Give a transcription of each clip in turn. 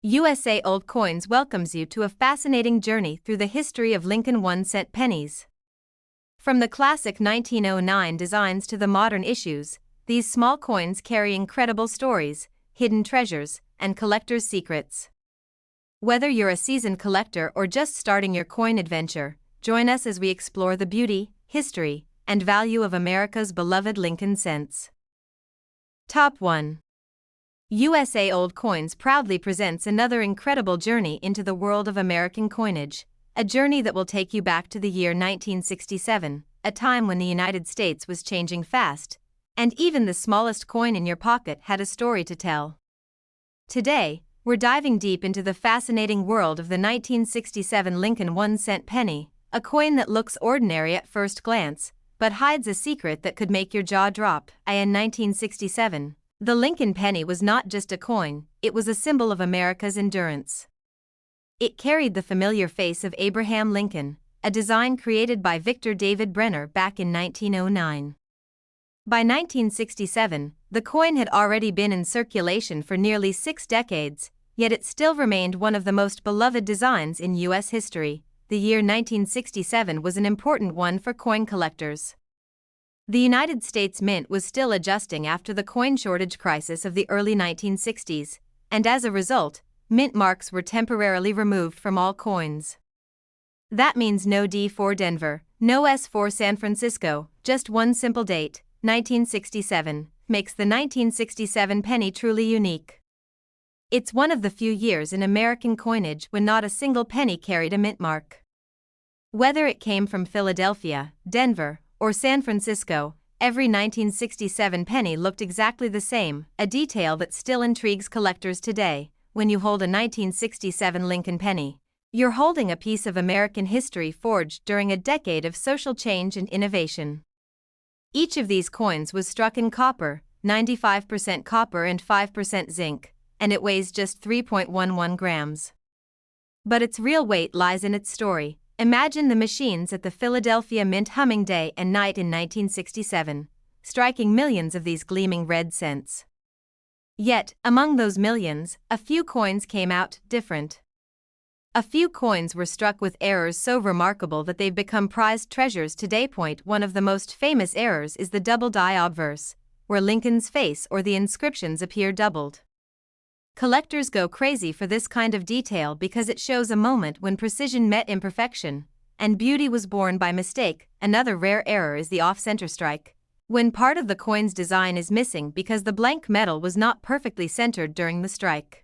USA Old Coins welcomes you to a fascinating journey through the history of Lincoln 1-cent pennies. From the classic 1909 designs to the modern issues, these small coins carry incredible stories, hidden treasures, and collectors' secrets. Whether you're a seasoned collector or just starting your coin adventure, join us as we explore the beauty, history, and value of America's beloved Lincoln cents. Top 1. USA Old Coins proudly presents another incredible journey into the world of American coinage, a journey that will take you back to the year 1967, a time when the United States was changing fast, and even the smallest coin in your pocket had a story to tell. Today, we're diving deep into the fascinating world of the 1967 Lincoln 1-cent penny, a coin that looks ordinary at first glance, but hides a secret that could make your jaw drop. In 1967, the Lincoln penny was not just a coin, it was a symbol of America's endurance. It carried the familiar face of Abraham Lincoln, a design created by Victor David Brenner back in 1909. By 1967, the coin had already been in circulation for nearly 6 decades, yet it still remained one of the most beloved designs in U.S. history. The year 1967 was an important one for coin collectors. The United States Mint was still adjusting after the coin shortage crisis of the early 1960s, and as a result, mint marks were temporarily removed from all coins. That means no D for Denver, no S for San Francisco, just one simple date, 1967, makes the 1967 penny truly unique. It's one of the few years in American coinage when not a single penny carried a mint mark. Whether it came from Philadelphia, Denver, or San Francisco, every 1967 penny looked exactly the same, a detail that still intrigues collectors today. When you hold a 1967 Lincoln penny, you're holding a piece of American history forged during a decade of social change and innovation. Each of these coins was struck in copper, 95% copper and 5% zinc, and it weighs just 3.11 grams. But its real weight lies in its story. Imagine the machines at the Philadelphia Mint humming day and night in 1967, striking millions of these gleaming red cents. Yet, among those millions, a few coins came out different. A few coins were struck with errors so remarkable that they've become prized treasures today. One of the most famous errors is the double die obverse, where Lincoln's face or the inscriptions appear doubled. Collectors go crazy for this kind of detail because it shows a moment when precision met imperfection, and beauty was born by mistake. Another rare error is the off-center strike, when part of the coin's design is missing because the blank metal was not perfectly centered during the strike.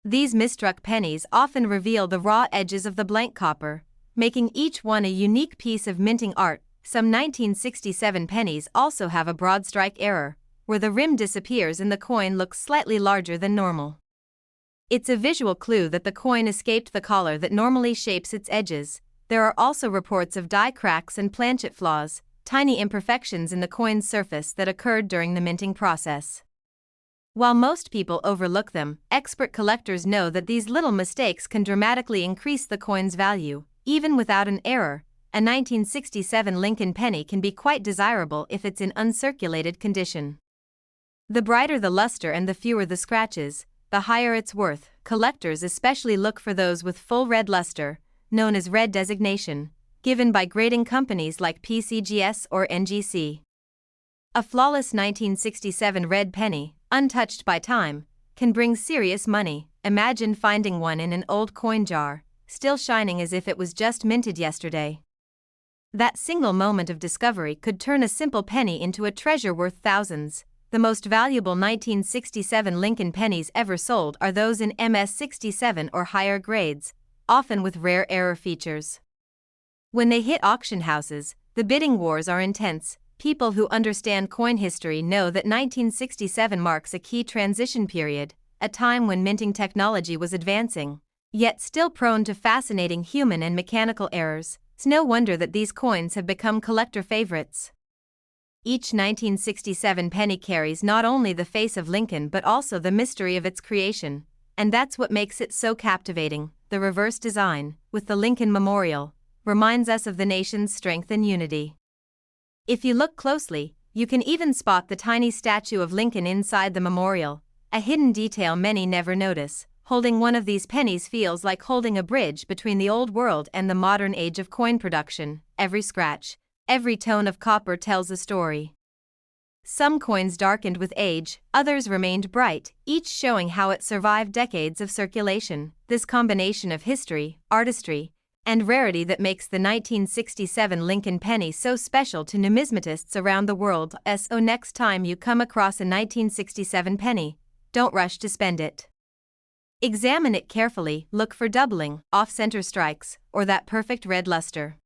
These misstruck pennies often reveal the raw edges of the blank copper, making each one a unique piece of minting art. Some 1967 pennies also have a broad strike error, where the rim disappears and the coin looks slightly larger than normal. It's a visual clue that the coin escaped the collar that normally shapes its edges. There are also reports of die cracks and planchet flaws, tiny imperfections in the coin's surface that occurred during the minting process. While most people overlook them, expert collectors know that these little mistakes can dramatically increase the coin's value. Even without an error, a 1967 Lincoln penny can be quite desirable if it's in uncirculated condition. The brighter the luster and the fewer the scratches, the higher its worth. Collectors especially look for those with full red luster, known as red designation, given by grading companies like PCGS or NGC. A flawless 1967 red penny, untouched by time, can bring serious money. Imagine finding one in an old coin jar, still shining as if it was just minted yesterday. That single moment of discovery could turn a simple penny into a treasure worth thousands. The most valuable 1967 Lincoln pennies ever sold are those in MS-67 or higher grades, often with rare error features. When they hit auction houses, the bidding wars are intense. People who understand coin history know that 1967 marks a key transition period, a time when minting technology was advancing, yet still prone to fascinating human and mechanical errors. It's no wonder that these coins have become collector favorites. Each 1967 penny carries not only the face of Lincoln but also the mystery of its creation, and that's what makes it so captivating. The reverse design, with the Lincoln Memorial, reminds us of the nation's strength and unity. If you look closely, you can even spot the tiny statue of Lincoln inside the memorial, a hidden detail many never notice. holding one of these pennies feels like holding a bridge between the old world and the modern age of coin production. Every scratch, every tone of copper tells a story. Some coins darkened with age, others remained bright, each showing how it survived decades of circulation. This combination of history, artistry, and rarity that makes the 1967 Lincoln penny so special to numismatists around the world. So next time you come across a 1967 penny, don't rush to spend it. Examine it carefully, look for doubling, off-center strikes, or that perfect red luster.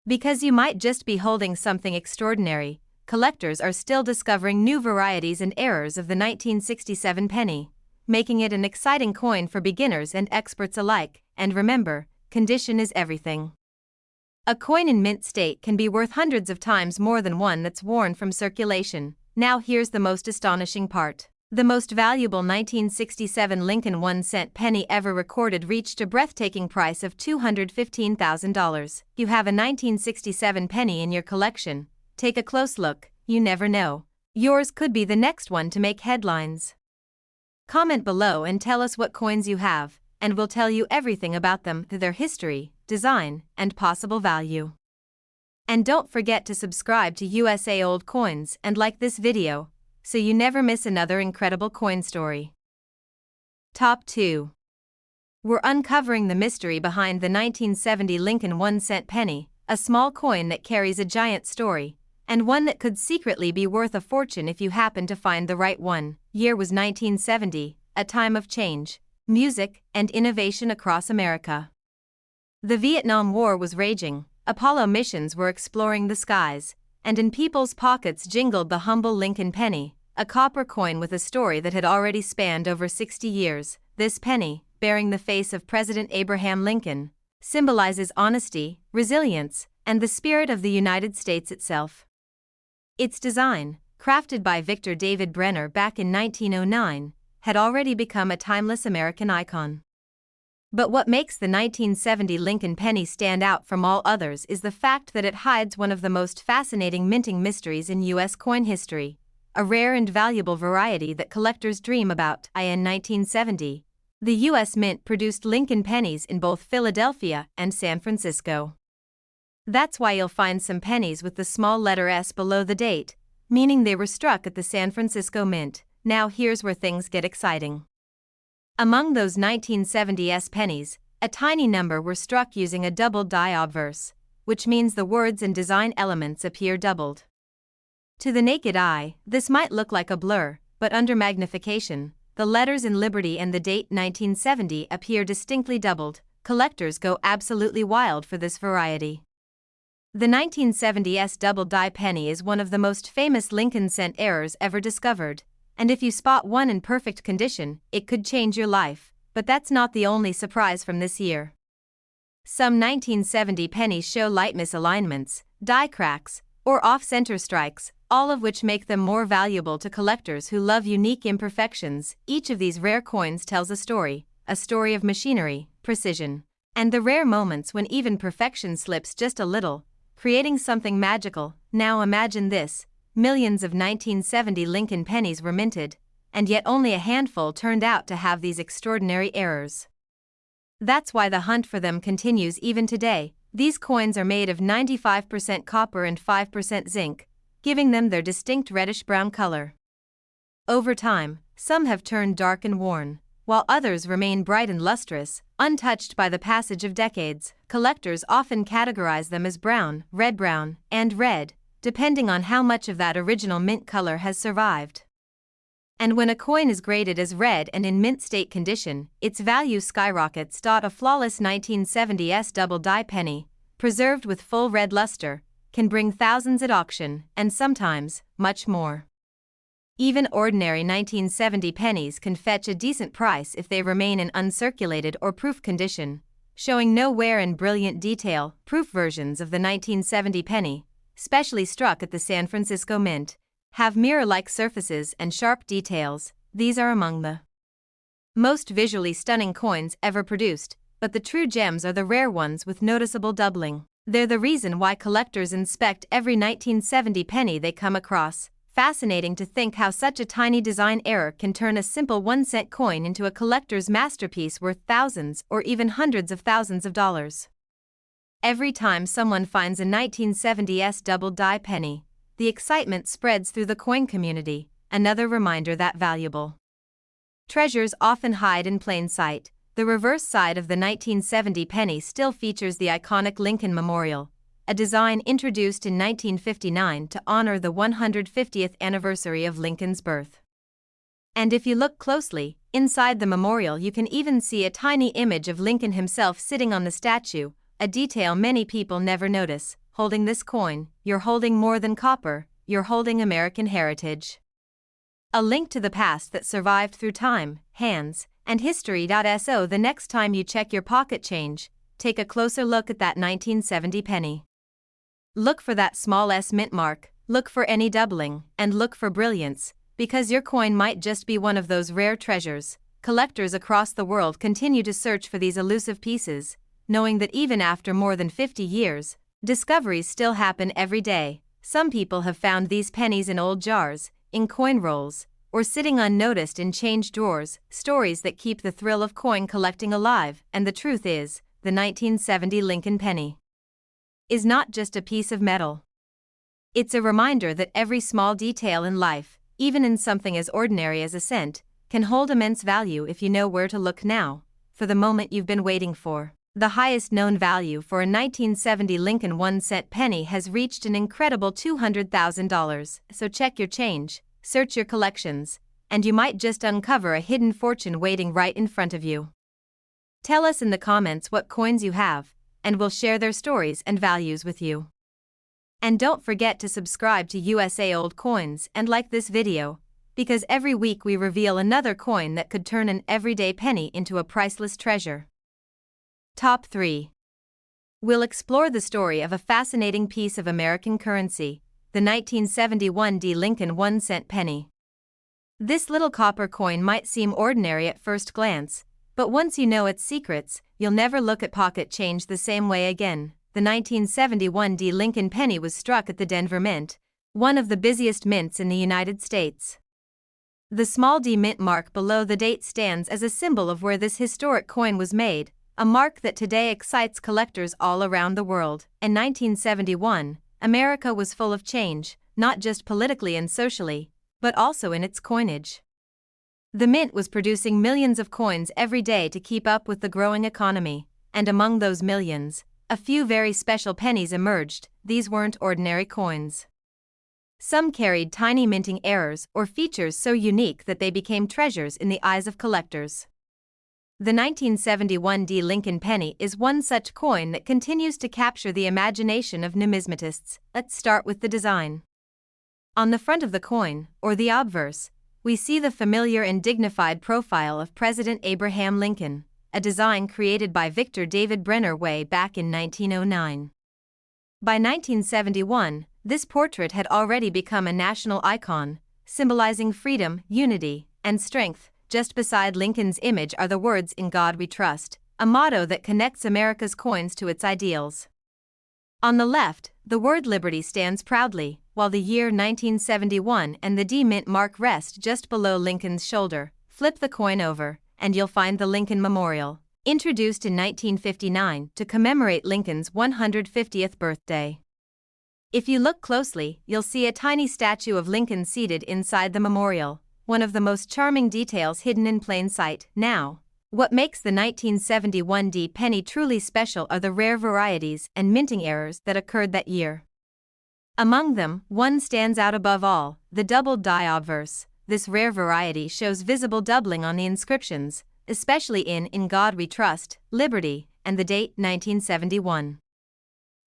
Because you might just be holding something extraordinary, collectors are still discovering new varieties and errors of the 1967 penny, making it an exciting coin for beginners and experts alike. And remember, condition is everything. A coin in mint state can be worth hundreds of times more than one that's worn from circulation. Now here's the most astonishing part. The most valuable 1967 Lincoln 1-cent penny ever recorded reached a breathtaking price of $215,000. You have a 1967 penny in your collection. Take a close look, you never know. Yours could be the next one to make headlines. Comment below and tell us what coins you have, and we'll tell you everything about them, their history, design, and possible value. And don't forget to subscribe to USA Old Coins and like this video, so you never miss another incredible coin story. Top 2. We're uncovering the mystery behind the 1970 Lincoln 1-cent penny, a small coin that carries a giant story, and one that could secretly be worth a fortune if you happen to find the right one. Year was 1970, a time of change, music, and innovation across America. The Vietnam War was raging, Apollo missions were exploring the skies, and in people's pockets jingled the humble Lincoln penny, a copper coin with a story that had already spanned over 60 years. This penny, bearing the face of President Abraham Lincoln, symbolizes honesty, resilience, and the spirit of the United States itself. Its design, crafted by Victor David Brenner back in 1909, had already become a timeless American icon. But what makes the 1970 Lincoln penny stand out from all others is the fact that it hides one of the most fascinating minting mysteries in U.S. coin history, a rare and valuable variety that collectors dream about. In 1970, the U.S. Mint produced Lincoln pennies in both Philadelphia and San Francisco. That's why you'll find some pennies with the small letter S below the date, meaning they were struck at the San Francisco Mint. Now here's where things get exciting. Among those 1970s pennies, a tiny number were struck using a doubled die obverse, which means the words and design elements appear doubled. To the naked eye, this might look like a blur, but under magnification, the letters in Liberty and the date 1970 appear distinctly doubled. Collectors go absolutely wild for this variety. The 1970s double die penny is one of the most famous Lincoln cent errors ever discovered, and if you spot one in perfect condition, it could change your life. But that's not the only surprise from this year. Some 1970 pennies show light misalignments, die cracks, or off-center strikes, all of which make them more valuable to collectors who love unique imperfections. Each of these rare coins tells a story of machinery, precision, and the rare moments when even perfection slips just a little, creating something magical. Now imagine this. Millions of 1970 Lincoln pennies were minted, and yet only a handful turned out to have these extraordinary errors. That's why the hunt for them continues even today. These coins are made of 95% copper and 5% zinc, giving them their distinct reddish-brown color. Over time, some have turned dark and worn, while others remain bright and lustrous, untouched by the passage of decades. Collectors often categorize them as brown, red-brown, and red, depending on how much of that original mint color has survived. And when a coin is graded as red and in mint state condition, its value skyrockets. A flawless 1970s double die penny, preserved with full red luster, can bring thousands at auction, and sometimes, much more. Even ordinary 1970 pennies can fetch a decent price if they remain in uncirculated or proof condition, showing no wear and brilliant detail. Proof versions of the 1970 penny, specially struck at the San Francisco Mint, have mirror-like surfaces and sharp details. These are among the most visually stunning coins ever produced, but the true gems are the rare ones with noticeable doubling. They're the reason why collectors inspect every 1970 penny they come across. Fascinating to think how such a tiny design error can turn a simple 1-cent coin into a collector's masterpiece worth thousands or even hundreds of thousands of dollars. Every time someone finds a 1970s double-die penny, the excitement spreads through the coin community, another reminder that valuable treasures often hide in plain sight. The reverse side of the 1970 penny still features the iconic Lincoln Memorial, a design introduced in 1959 to honor the 150th anniversary of Lincoln's birth. And if you look closely, inside the memorial you can even see a tiny image of Lincoln himself sitting on the statue, a detail many people never notice. Holding this coin, you're holding more than copper, you're holding American heritage. A link to the past that survived through time, hands, and history. So the next time you check your pocket change, take a closer look at that 1970 penny. Look for that small S mint mark, look for any doubling, and look for brilliance, because your coin might just be one of those rare treasures. Collectors across the world continue to search for these elusive pieces, knowing that even after more than 50 years, discoveries still happen every day. Some people have found these pennies in old jars, in coin rolls, or sitting unnoticed in change drawers, stories that keep the thrill of coin collecting alive. And the truth is, the 1970 Lincoln penny is not just a piece of metal. It's a reminder that every small detail in life, even in something as ordinary as a cent, can hold immense value if you know where to look now, for the moment you've been waiting for. The highest known value for a 1970 Lincoln 1-cent penny has reached an incredible $200,000, so check your change, search your collections, and you might just uncover a hidden fortune waiting right in front of you. Tell us in the comments what coins you have, and we'll share their stories and values with you. And don't forget to subscribe to USA Old Coins and like this video, because every week we reveal another coin that could turn an everyday penny into a priceless treasure. Top 3. We'll explore the story of a fascinating piece of American currency, the 1971 Lincoln 1-cent penny. This little copper coin might seem ordinary at first glance, but once you know its secrets, you'll never look at pocket change the same way again. The 1971 Lincoln penny was struck at the Denver Mint, one of the busiest mints in the United States. The small D mint mark below the date stands as a symbol of where this historic coin was made, a mark that today excites collectors all around the world. In 1971, America was full of change, not just politically and socially, but also in its coinage. The mint was producing millions of coins every day to keep up with the growing economy, and among those millions, a few very special pennies emerged. These weren't ordinary coins. Some carried tiny minting errors or features so unique that they became treasures in the eyes of collectors. The 1971 Lincoln penny is one such coin that continues to capture the imagination of numismatists. Let's start with the design. On the front of the coin, or the obverse, we see the familiar and dignified profile of President Abraham Lincoln, a design created by Victor David Brenner way back in 1909. By 1971, this portrait had already become a national icon, symbolizing freedom, unity, and strength. Just beside Lincoln's image are the words "In God We Trust," a motto that connects America's coins to its ideals. On the left, the word liberty stands proudly, while the year 1971 and the D mint mark rest just below Lincoln's shoulder. Flip the coin over, and you'll find the Lincoln Memorial, introduced in 1959 to commemorate Lincoln's 150th birthday. If you look closely, you'll see a tiny statue of Lincoln seated inside the memorial, one of the most charming details hidden in plain sight. Now, what makes the 1971 penny truly special are the rare varieties and minting errors that occurred that year. Among them, one stands out above all, the doubled die obverse. This rare variety shows visible doubling on the inscriptions, especially in God We Trust, Liberty, and the date 1971.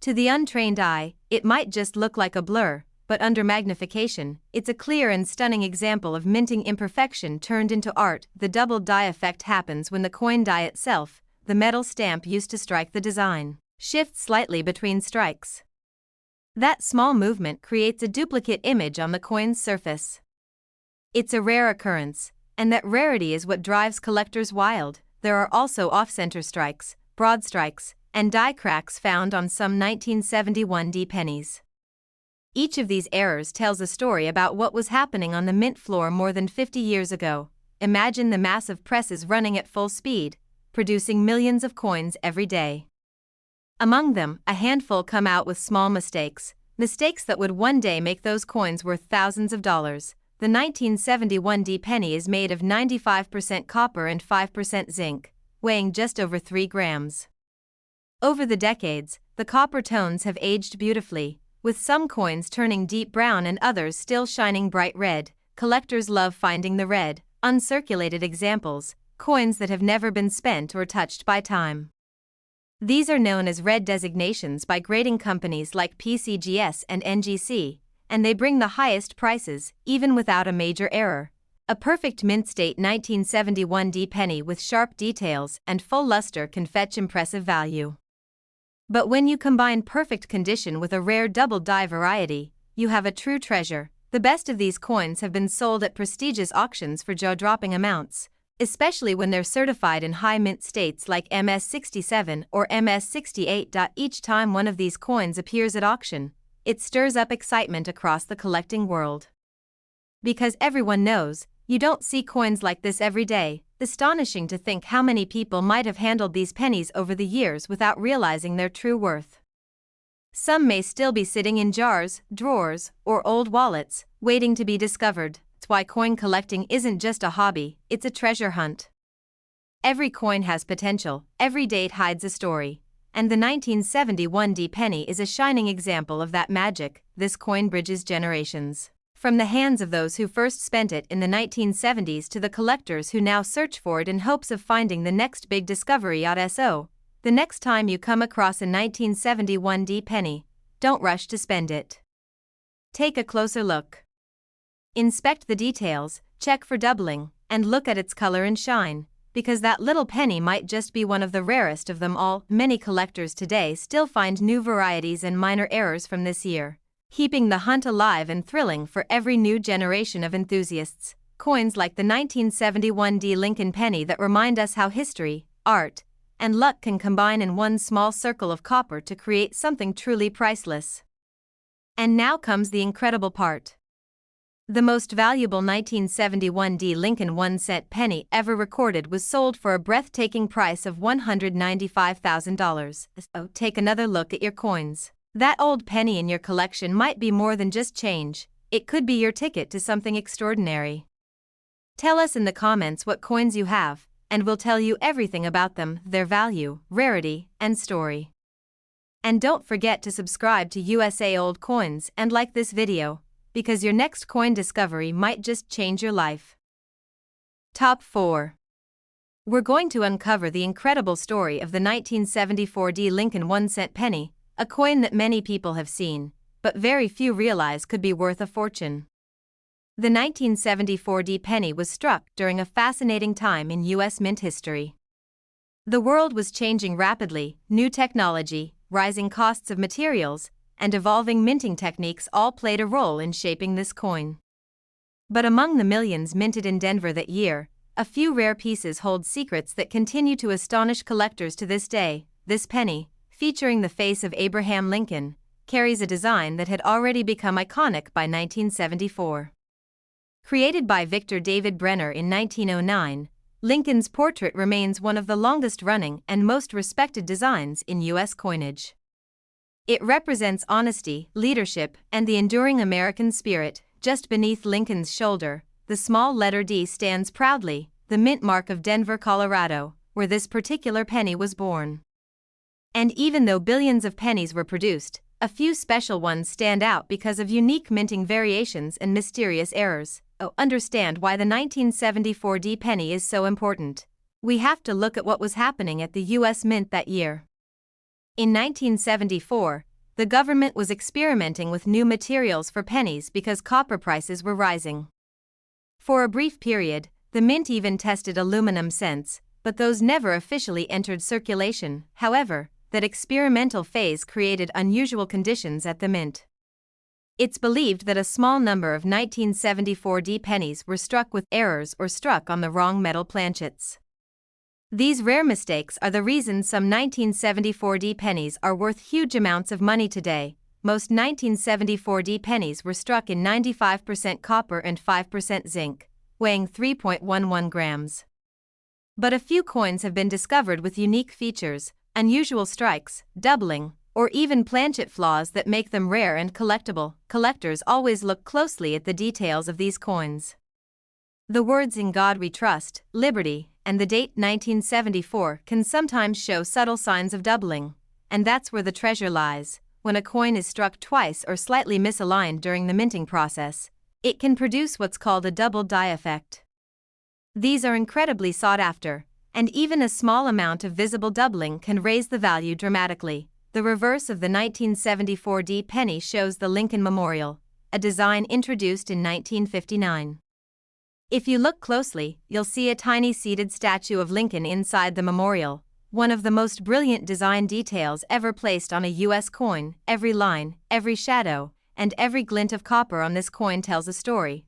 To the untrained eye, it might just look like a blur, but under magnification, it's a clear and stunning example of minting imperfection turned into art. The doubled die effect happens when the coin die itself, the metal stamp used to strike the design, shifts slightly between strikes. That small movement creates a duplicate image on the coin's surface. It's a rare occurrence, and that rarity is what drives collectors wild. There are also off-center strikes, broad strikes, and die cracks found on some 1971 pennies. Each of these errors tells a story about what was happening on the mint floor more than 50 years ago. Imagine the massive presses running at full speed, producing millions of coins every day. Among them, a handful come out with small mistakes that would one day make those coins worth thousands of dollars. The 1971 D penny is made of 95% copper and 5% zinc, weighing just over 3 grams. Over the decades, the copper tones have aged beautifully, with some coins turning deep brown and others still shining bright red. Collectors love finding the red, uncirculated examples, coins that have never been spent or touched by time. These are known as red designations by grading companies like PCGS and NGC, and they bring the highest prices, even without a major error. A perfect mint state 1971 D penny with sharp details and full luster can fetch impressive value. But when you combine perfect condition with a rare double die variety, you have a true treasure. The best of these coins have been sold at prestigious auctions for jaw-dropping amounts, especially when they're certified in high mint states like MS67 or MS68. Each time one of these coins appears at auction, it stirs up excitement across the collecting world. Because everyone knows, you don't see coins like this every day. Astonishing to think how many people might have handled these pennies over the years without realizing their true worth. Some may still be sitting in jars, drawers, or old wallets, waiting to be discovered. That's why coin collecting isn't just a hobby, it's a treasure hunt. Every coin has potential, every date hides a story, and the 1971 D penny is a shining example of that magic. This coin bridges generations, from the hands of those who first spent it in the 1970s to the collectors who now search for it in hopes of finding the next big discovery. So, the next time you come across a 1971 D penny, don't rush to spend it. Take a closer look. Inspect the details, check for doubling, and look at its color and shine, because that little penny might just be one of the rarest of them all. Many collectors today still find new varieties and minor errors from this year, keeping the hunt alive and thrilling for every new generation of enthusiasts. Coins like the 1971 D Lincoln penny that remind us how history, art, and luck can combine in one small circle of copper to create something truly priceless. And now comes the incredible part. The most valuable 1971 D Lincoln 1-cent penny ever recorded was sold for a breathtaking price of $195,000. So take another look at your coins. That old penny in your collection might be more than just change, it could be your ticket to something extraordinary. Tell us in the comments what coins you have, and we'll tell you everything about them, their value, rarity, and story. And don't forget to subscribe to USA Old Coins and like this video, because your next coin discovery might just change your life. Top 4. We're going to uncover the incredible story of the 1974 D Lincoln 1-cent penny, a coin that many people have seen, but very few realize could be worth a fortune. The 1974 D penny was struck during a fascinating time in U.S. mint history. The world was changing rapidly, new technology, rising costs of materials, and evolving minting techniques all played a role in shaping this coin. But among the millions minted in Denver that year, a few rare pieces hold secrets that continue to astonish collectors to this day. This penny, featuring the face of Abraham Lincoln, carries a design that had already become iconic by 1974. Created by Victor David Brenner in 1909, Lincoln's portrait remains one of the longest-running and most respected designs in U.S. coinage. It represents honesty, leadership, and the enduring American spirit. Just beneath Lincoln's shoulder, the small letter D stands proudly, the mint mark of Denver, Colorado, where this particular penny was born. And even though billions of pennies were produced, a few special ones stand out because of unique minting variations and mysterious errors. Understand why the 1974 D penny is so important. We have to look at what was happening at the U.S. Mint that year. In 1974, the government was experimenting with new materials for pennies because copper prices were rising. For a brief period, the mint even tested aluminum cents, but those never officially entered circulation. However, that experimental phase created unusual conditions at the mint. It's believed that a small number of 1974 D pennies were struck with errors or struck on the wrong metal planchets. These rare mistakes are the reason some 1974 D pennies are worth huge amounts of money today. most 1974 pennies were struck in 95% copper and 5% zinc, weighing 3.11 grams. But a few coins have been discovered with unique features, unusual strikes, doubling, or even planchet flaws that make them rare and collectible. Collectors always look closely at the details of these coins. The words "In God We Trust," "Liberty," and the date 1974 can sometimes show subtle signs of doubling, and that's where the treasure lies. When a coin is struck twice or slightly misaligned during the minting process, it can produce what's called a double die effect. These are incredibly sought after, and even a small amount of visible doubling can raise the value dramatically. The reverse of the 1974 penny shows the Lincoln Memorial, a design introduced in 1959. If you look closely, you'll see a tiny seated statue of Lincoln inside the memorial, one of the most brilliant design details ever placed on a U.S. coin. Every line, every shadow, and every glint of copper on this coin tells a story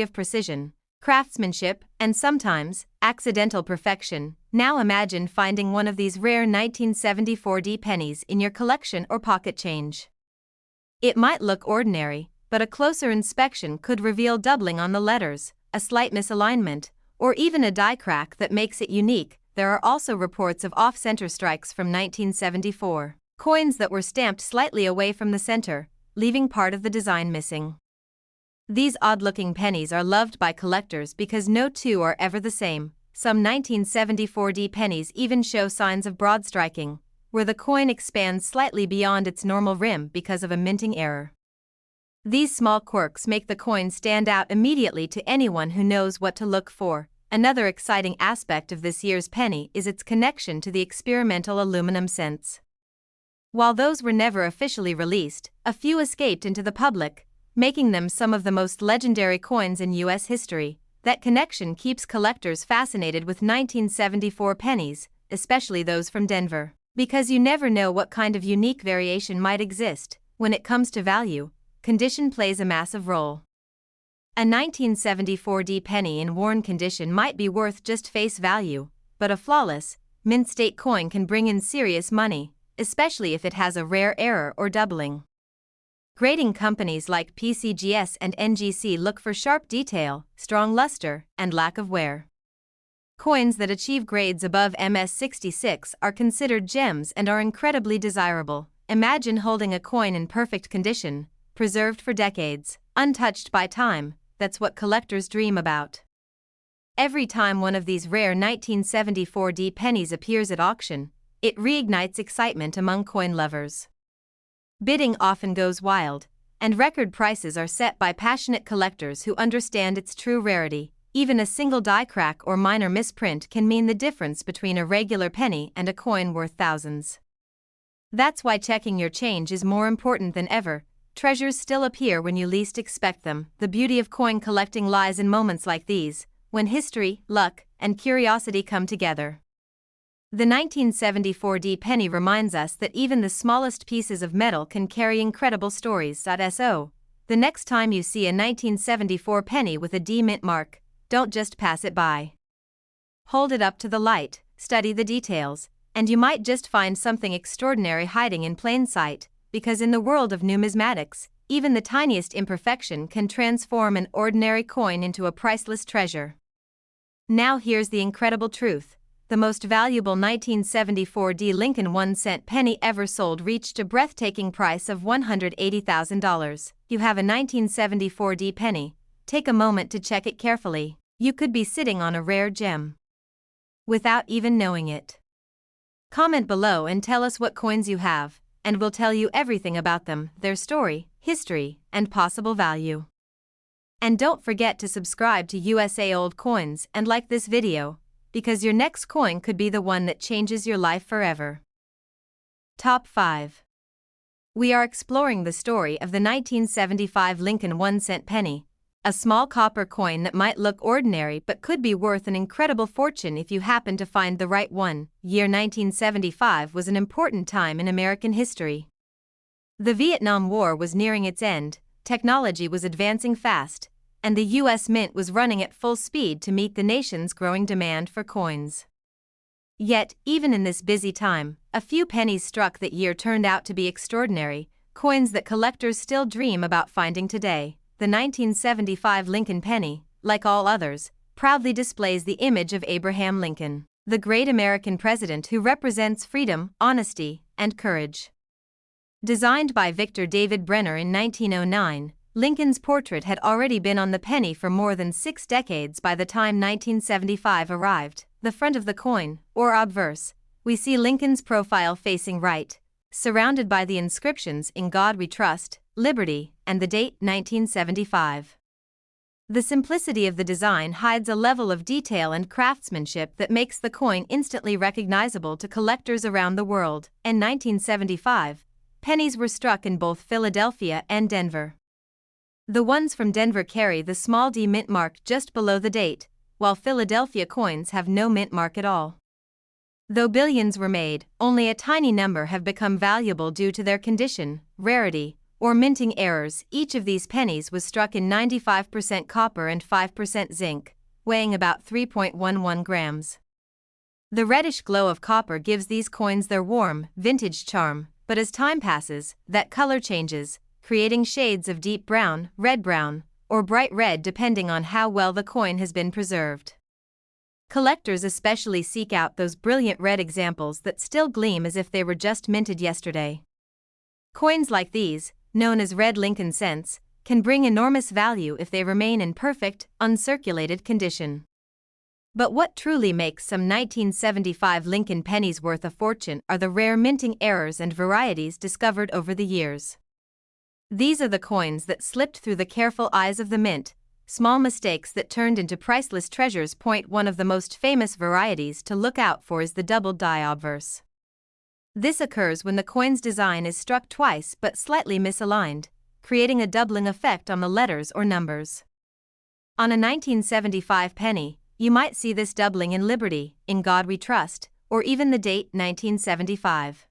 of precision, craftsmanship, and sometimes, accidental perfection. Now imagine finding one of these rare 1974 pennies in your collection or pocket change. It might look ordinary, but a closer inspection could reveal doubling on the letters, a slight misalignment, or even a die crack that makes it unique. There are also reports of off-center strikes from 1974, coins that were stamped slightly away from the center, leaving part of the design missing. These odd-looking pennies are loved by collectors because no two are ever the same. Some 1974 pennies even show signs of broad striking, where the coin expands slightly beyond its normal rim because of a minting error. These small quirks make the coin stand out immediately to anyone who knows what to look for. Another exciting aspect of this year's penny is its connection to the experimental aluminum cents. While those were never officially released, a few escaped into the public, making them some of the most legendary coins in U.S. history. That connection keeps collectors fascinated with 1974 pennies, especially those from Denver, because you never know what kind of unique variation might exist. When it comes to value, condition plays a massive role. A 1974 penny in worn condition might be worth just face value, but a flawless, mint-state coin can bring in serious money, especially if it has a rare error or doubling. Grading companies like PCGS and NGC look for sharp detail, strong luster, and lack of wear. Coins that achieve grades above MS66 are considered gems and are incredibly desirable. Imagine holding a coin in perfect condition, preserved for decades, untouched by time. That's what collectors dream about. Every time one of these rare 1974 pennies appears at auction, it reignites excitement among coin lovers. Bidding often goes wild, and record prices are set by passionate collectors who understand its true rarity. Even a single die crack or minor misprint can mean the difference between a regular penny and a coin worth thousands. That's why checking your change is more important than ever. Treasures still appear when you least expect them. The beauty of coin collecting lies in moments like these, when history, luck, and curiosity come together. The 1974 penny reminds us that even the smallest pieces of metal can carry incredible stories. So, the next time you see a 1974 penny with a D mint mark, don't just pass it by. Hold it up to the light, study the details, and you might just find something extraordinary hiding in plain sight, because in the world of numismatics, even the tiniest imperfection can transform an ordinary coin into a priceless treasure. Now here's the incredible truth. The most valuable 1974 Lincoln 1-cent penny ever sold reached a breathtaking price of $180,000. You have a 1974 penny. Take a moment to check it carefully. You could be sitting on a rare gem without even knowing it. Comment below and tell us what coins you have, and we'll tell you everything about them, their story, history, and possible value. And don't forget to subscribe to USA Old Coins and like this video, because your next coin could be the one that changes your life forever. Top 5. We are exploring the story of the 1975 Lincoln 1-cent penny, a small copper coin that might look ordinary but could be worth an incredible fortune if you happen to find the right one. Year 1975 was an important time in American history. The Vietnam War was nearing its end, technology was advancing fast, and the U.S. Mint was running at full speed to meet the nation's growing demand for coins. Yet, even in this busy time, a few pennies struck that year turned out to be extraordinary. coins that collectors still dream about finding today. The 1975 Lincoln penny, like all others, proudly displays the image of Abraham Lincoln, the great American president who represents freedom, honesty, and courage. Designed by Victor David Brenner in 1909, Lincoln's portrait had already been on the penny for more than 6 decades by the time 1975 arrived. The front of the coin, or obverse, we see Lincoln's profile facing right, surrounded by the inscriptions "In God We Trust," "Liberty," and the date 1975. The simplicity of the design hides a level of detail and craftsmanship that makes the coin instantly recognizable to collectors around the world. In 1975, pennies were struck in both Philadelphia and Denver. The ones from Denver carry the small d mint mark just below the date, while Philadelphia coins have no mint mark at all. Though billions were made, only a tiny number have become valuable due to their condition, rarity, or minting errors. Each of these pennies was struck in 95% copper and 5% zinc, weighing about 3.11 grams. The reddish glow of copper gives these coins their warm, vintage charm, but as time passes, that color changes, creating shades of deep brown, red-brown, or bright red depending on how well the coin has been preserved. Collectors especially seek out those brilliant red examples that still gleam as if they were just minted yesterday. Coins like these, known as red Lincoln cents, can bring enormous value if they remain in perfect, uncirculated condition. But what truly makes some 1975 Lincoln pennies worth a fortune are the rare minting errors and varieties discovered over the years. These are the coins that slipped through the careful eyes of the mint, small mistakes that turned into priceless treasures. One of the most famous varieties to look out for is the double die obverse. This occurs when the coin's design is struck twice but slightly misaligned, creating a doubling effect on the letters or numbers. On a 1975 penny, you might see this doubling in Liberty, In God We Trust, or even the date 1975.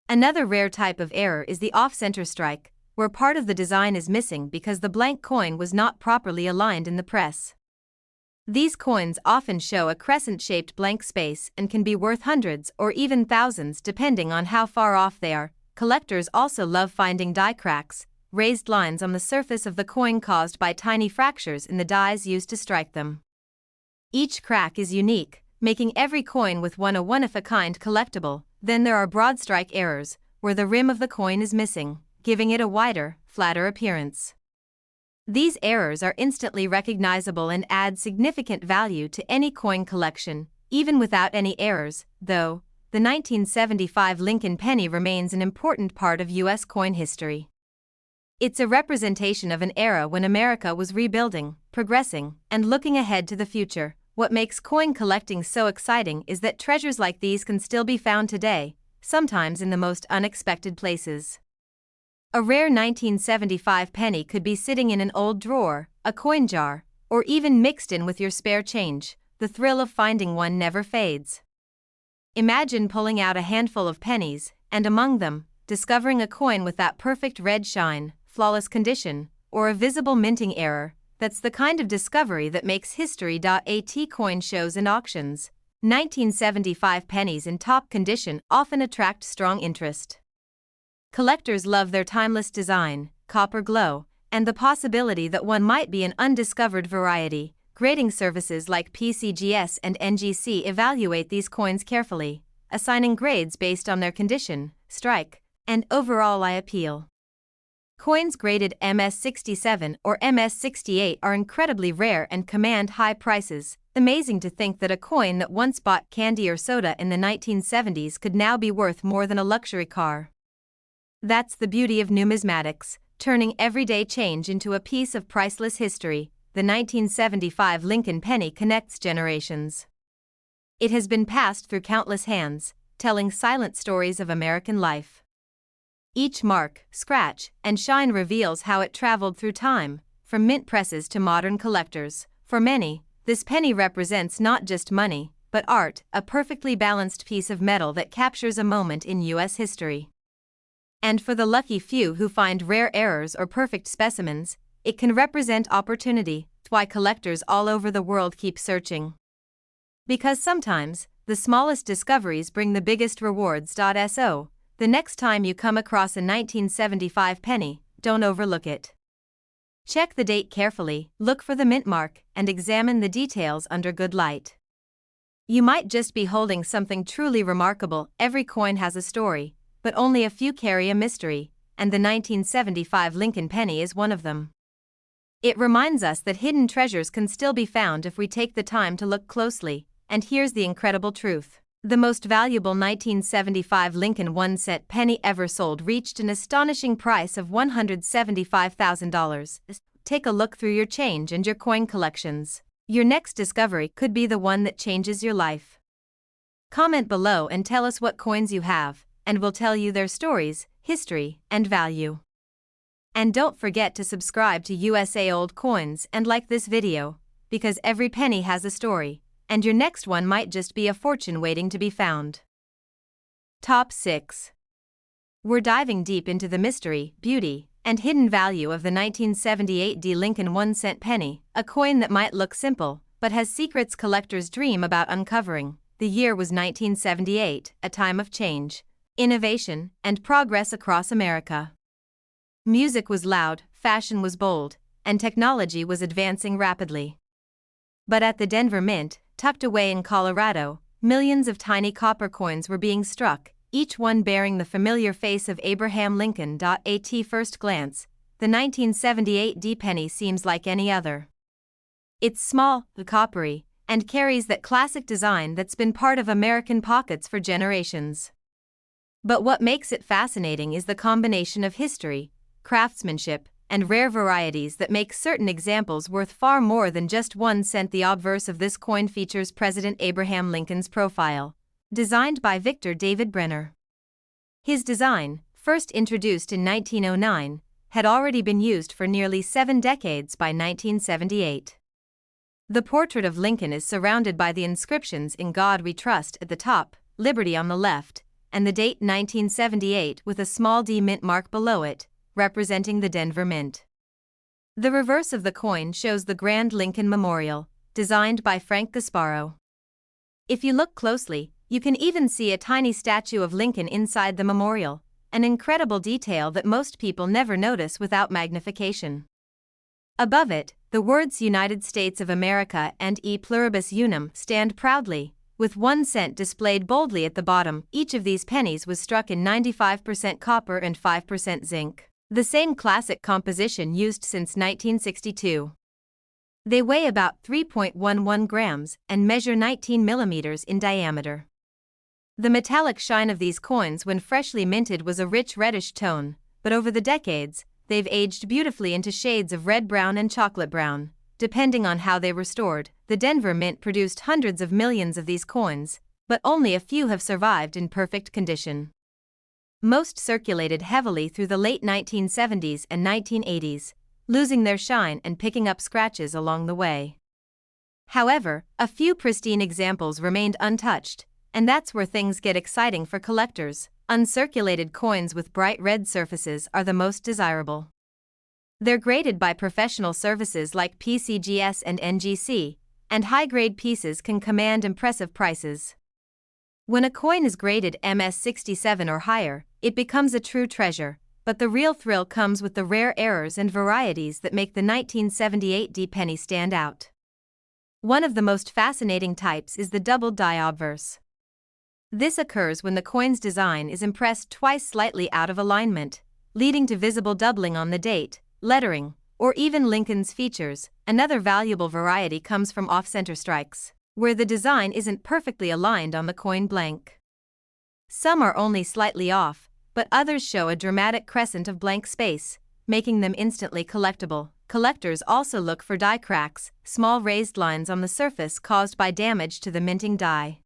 Another rare type of error is the off-center strike, where part of the design is missing because the blank coin was not properly aligned in the press. These coins often show a crescent-shaped blank space and can be worth hundreds or even thousands depending on how far off they are. Collectors also love finding die cracks, raised lines on the surface of the coin caused by tiny fractures in the dies used to strike them. Each crack is unique, making every coin with one a one-of-a-kind collectible. Then there are broad strike errors, where the rim of the coin is missing, giving it a wider, flatter appearance. These errors are instantly recognizable and add significant value to any coin collection. Even without any errors, though, the 1975 Lincoln penny remains an important part of U.S. coin history. It's a representation of an era when America was rebuilding, progressing, and looking ahead to the future. What makes coin collecting so exciting is that treasures like these can still be found today, sometimes in the most unexpected places. A rare 1975 penny could be sitting in an old drawer, a coin jar, or even mixed in with your spare change. The thrill of finding one never fades. Imagine pulling out a handful of pennies, and among them, discovering a coin with that perfect red shine, flawless condition, or a visible minting error. That's the kind of discovery that makes history. At coin shows and auctions, 1975 pennies in top condition often attract strong interest. Collectors love their timeless design, copper glow, and the possibility that one might be an undiscovered variety. Grading services like PCGS and NGC evaluate these coins carefully, assigning grades based on their condition, strike, and overall eye appeal. Coins graded MS67 or MS68 are incredibly rare and command high prices. Amazing to think that a coin that once bought candy or soda in the 1970s could now be worth more than a luxury car. That's the beauty of numismatics, turning everyday change into a piece of priceless history. The 1975 Lincoln penny connects generations. It has been passed through countless hands, telling silent stories of American life. Each mark, scratch, and shine reveals how it traveled through time, from mint presses to modern collectors. For many, this penny represents not just money, but art, a perfectly balanced piece of metal that captures a moment in U.S. history. And for the lucky few who find rare errors or perfect specimens, it can represent opportunity. That's why collectors all over the world keep searching. Because sometimes, the smallest discoveries bring the biggest rewards. So, The next time you come across a 1975 penny, don't overlook it. Check the date carefully, look for the mint mark, and examine the details under good light. You might just be holding something truly remarkable. Every coin has a story, but only a few carry a mystery, and the 1975 Lincoln penny is one of them. It reminds us that hidden treasures can still be found if we take the time to look closely, and here's the incredible truth. The most valuable 1975 Lincoln 1-cent penny ever sold reached an astonishing price of $175,000. Take a look through your change and your coin collections. Your next discovery could be the one that changes your life. Comment below and tell us what coins you have, and we'll tell you their stories, history, and value. And don't forget to subscribe to USA Old Coins and like this video, because every penny has a story, and your next one might just be a fortune waiting to be found. Top 6. We're diving deep into the mystery, beauty, and hidden value of the 1978 Lincoln 1-cent penny, a coin that might look simple, but has secrets collectors dream about uncovering. The year was 1978, a time of change, innovation, and progress across America. Music was loud, fashion was bold, and technology was advancing rapidly. But at the Denver Mint, tucked away in Colorado, millions of tiny copper coins were being struck, each one bearing the familiar face of Abraham Lincoln. At first glance, the 1978 penny seems like any other. It's small, coppery, and carries that classic design that's been part of American pockets for generations. But what makes it fascinating is the combination of history, craftsmanship, and rare varieties that make certain examples worth far more than just 1 cent. The obverse of this coin features President Abraham Lincoln's profile, designed by Victor David Brenner. His design, first introduced in 1909, had already been used for nearly 7 decades by 1978. The portrait of Lincoln is surrounded by the inscriptions "In God We Trust" at the top, "Liberty" on the left, and the date 1978 with a small D mint mark below it, representing the Denver Mint. The reverse of the coin shows the Grand Lincoln Memorial, designed by Frank Gasparo. If you look closely, you can even see a tiny statue of Lincoln inside the memorial, an incredible detail that most people never notice without magnification. Above it, the words United States of America and E Pluribus Unum stand proudly, with 1 cent displayed boldly at the bottom. Each of these pennies was struck in 95% copper and 5% zinc, the same classic composition used since 1962. They weigh about 3.11 grams and measure 19 millimeters in diameter. The metallic shine of these coins when freshly minted was a rich reddish tone, but over the decades, they've aged beautifully into shades of red brown and chocolate brown, depending on how they were stored. The Denver Mint produced hundreds of millions of these coins, but only a few have survived in perfect condition. Most circulated heavily through the late 1970s and 1980s, losing their shine and picking up scratches along the way. However, a few pristine examples remained untouched, and that's where things get exciting for collectors. Uncirculated coins with bright red surfaces are the most desirable. They're graded by professional services like PCGS and NGC, and high-grade pieces can command impressive prices. When a coin is graded MS67 or higher, it becomes a true treasure, but the real thrill comes with the rare errors and varieties that make the 1978 penny stand out. One of the most fascinating types is the doubled die obverse. This occurs when the coin's design is impressed twice slightly out of alignment, leading to visible doubling on the date, lettering, or even Lincoln's features. Another valuable variety comes from off-center strikes, where the design isn't perfectly aligned on the coin blank. Some are only slightly off, but others show a dramatic crescent of blank space, making them instantly collectible. Collectors also look for die cracks, small raised lines on the surface caused by damage to the minting die.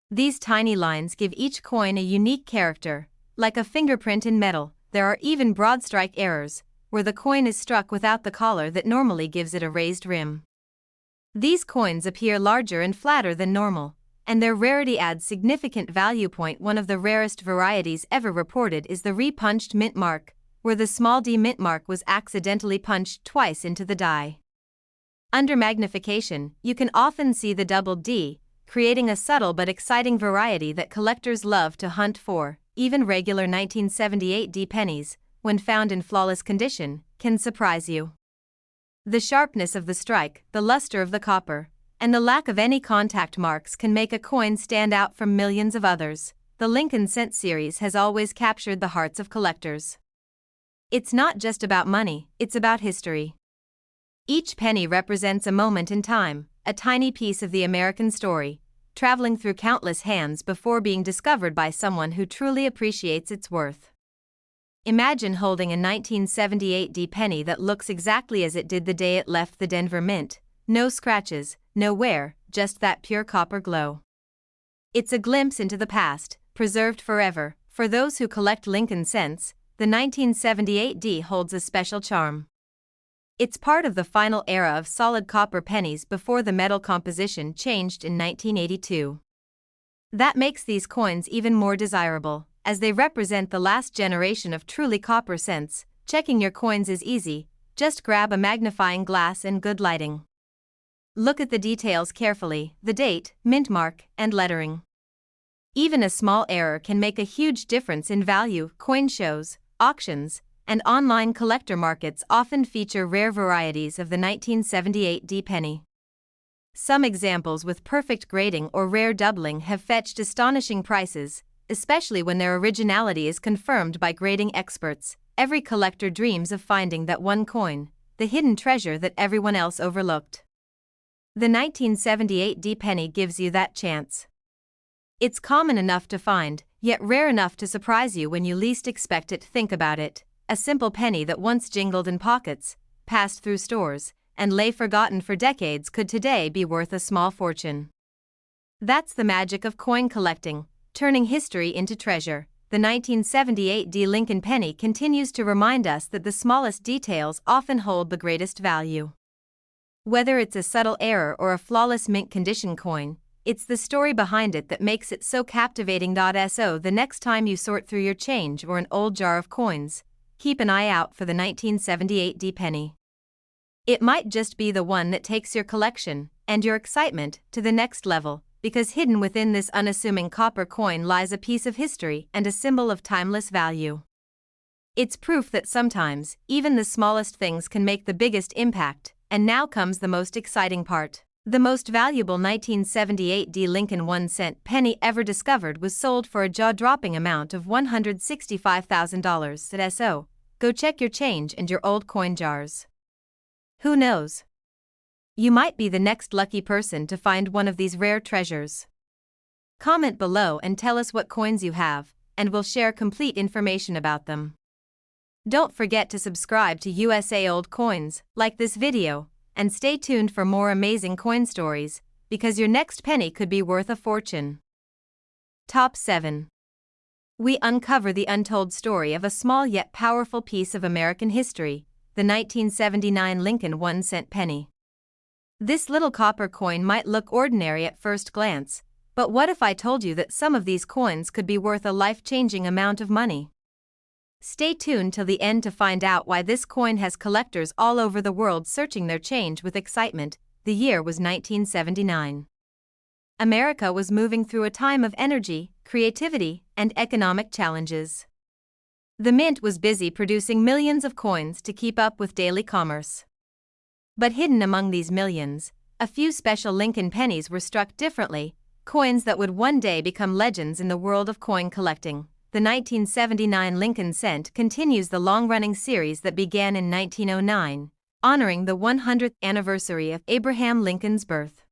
These tiny lines give each coin a unique character, like a fingerprint in metal. There are even broad strike errors, where the coin is struck without the collar that normally gives it a raised rim. These coins appear larger and flatter than normal, and their rarity adds significant value. One of the rarest varieties ever reported is the re-punched mint mark, where the small d mint mark was accidentally punched twice into the die. Under magnification, you can often see the doubled D, creating a subtle but exciting variety that collectors love to hunt for. even regular 1978 pennies, when found in flawless condition, can surprise you. The sharpness of the strike, the luster of the copper, and the lack of any contact marks can make a coin stand out from millions of others. The Lincoln Cent series has always captured the hearts of collectors. It's not just about money, it's about history. Each penny represents a moment in time, a tiny piece of the American story, traveling through countless hands before being discovered by someone who truly appreciates its worth. Imagine holding a 1978 penny that looks exactly as it did the day it left the Denver Mint. No scratches, no wear, just that pure copper glow. It's a glimpse into the past, preserved forever. For those who collect Lincoln Cents, the 1978 holds a special charm. It's part of the final era of solid copper pennies before the metal composition changed in 1982. That makes these coins even more desirable, as they represent the last generation of truly copper cents. Checking your coins is easy, just grab a magnifying glass and good lighting. Look at the details carefully, the date, mint mark, and lettering. Even a small error can make a huge difference in value. Coin shows, auctions, and online collector markets often feature rare varieties of the 1978 penny. Some examples with perfect grading or rare doubling have fetched astonishing prices, especially when their originality is confirmed by grading experts. Every collector dreams of finding that one coin, the hidden treasure that everyone else overlooked. The 1978 penny gives you that chance. It's common enough to find, yet rare enough to surprise you when you least expect it. Think about it. A simple penny that once jingled in pockets, passed through stores, and lay forgotten for decades could today be worth a small fortune. That's the magic of coin collecting, turning history into treasure. The 1978 Lincoln penny continues to remind us that the smallest details often hold the greatest value. Whether it's a subtle error or a flawless mint condition coin, it's the story behind it that makes it so captivating. So the next time you sort through your change or an old jar of coins, keep an eye out for the 1978 penny. It might just be the one that takes your collection and your excitement to the next level, because hidden within this unassuming copper coin lies a piece of history and a symbol of timeless value. It's proof that sometimes, even the smallest things can make the biggest impact. And now comes the most exciting part. The most valuable 1978 Lincoln 1-cent penny ever discovered was sold for a jaw-dropping amount of $165,000. So, go check your change and your old coin jars. Who knows? You might be the next lucky person to find one of these rare treasures. Comment below and tell us what coins you have, and we'll share complete information about them. Don't forget to subscribe to USA Old Coins, like this video, and stay tuned for more amazing coin stories, because your next penny could be worth a fortune. Top 7. We uncover the untold story of a small yet powerful piece of American history, the 1979 Lincoln 1-cent penny. This little copper coin might look ordinary at first glance, but what if I told you that some of these coins could be worth a life-changing amount of money? Stay tuned till the end to find out why this coin has collectors all over the world searching their change with excitement. The year was 1979. America was moving through a time of energy, creativity, and economic challenges. The mint was busy producing millions of coins to keep up with daily commerce. But hidden among these millions, a few special Lincoln pennies were struck differently, coins that would one day become legends in the world of coin collecting. The 1979 Lincoln Cent continues the long-running series that began in 1909, honoring the 100th anniversary of Abraham Lincoln's birth.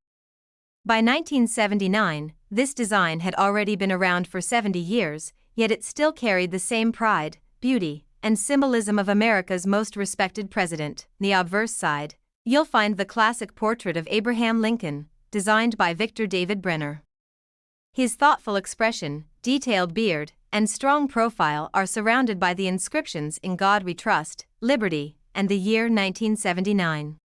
By 1979, this design had already been around for 70 years, yet it still carried the same pride, beauty, and symbolism of America's most respected president. On the obverse side, you'll find the classic portrait of Abraham Lincoln, designed by Victor David Brenner. His thoughtful expression, detailed beard, and strong profile are surrounded by the inscriptions "In God We Trust," "Liberty," and the year 1979.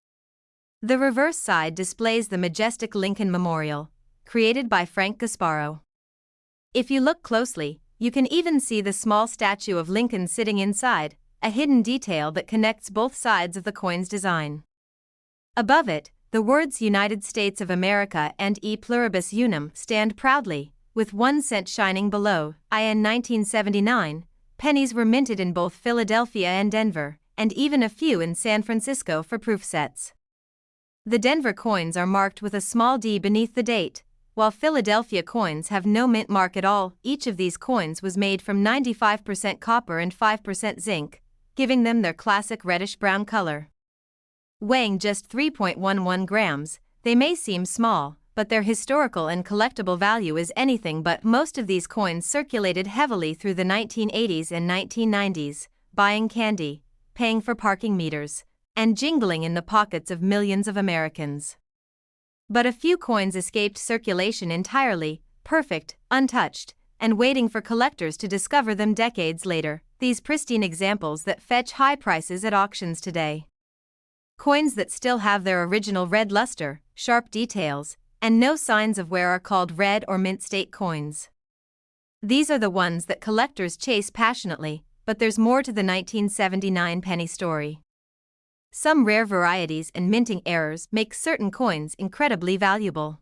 The reverse side displays the majestic Lincoln Memorial, created by Frank Gasparo. If you look closely, you can even see the small statue of Lincoln sitting inside, a hidden detail that connects both sides of the coin's design. Above it, the words United States of America and E Pluribus Unum stand proudly, with 1 cent shining below. In 1979, pennies were minted in both Philadelphia and Denver, and even a few in San Francisco for proof sets. The Denver coins are marked with a small d beneath the date, while Philadelphia coins have no mint mark at all. Each of these coins was made from 95% copper and 5% zinc, giving them their classic reddish-brown color. Weighing just 3.11 grams, they may seem small, but their historical and collectible value is anything but. Most of these coins circulated heavily through the 1980s and 1990s, buying candy, paying for parking meters, and jingling in the pockets of millions of Americans. But a few coins escaped circulation entirely, perfect, untouched, and waiting for collectors to discover them decades later. These pristine examples that fetch high prices at auctions today. Coins that still have their original red luster, sharp details, and no signs of wear are called red or mint state coins. These are the ones that collectors chase passionately, but there's more to the 1979 penny story. Some rare varieties and minting errors make certain coins incredibly valuable.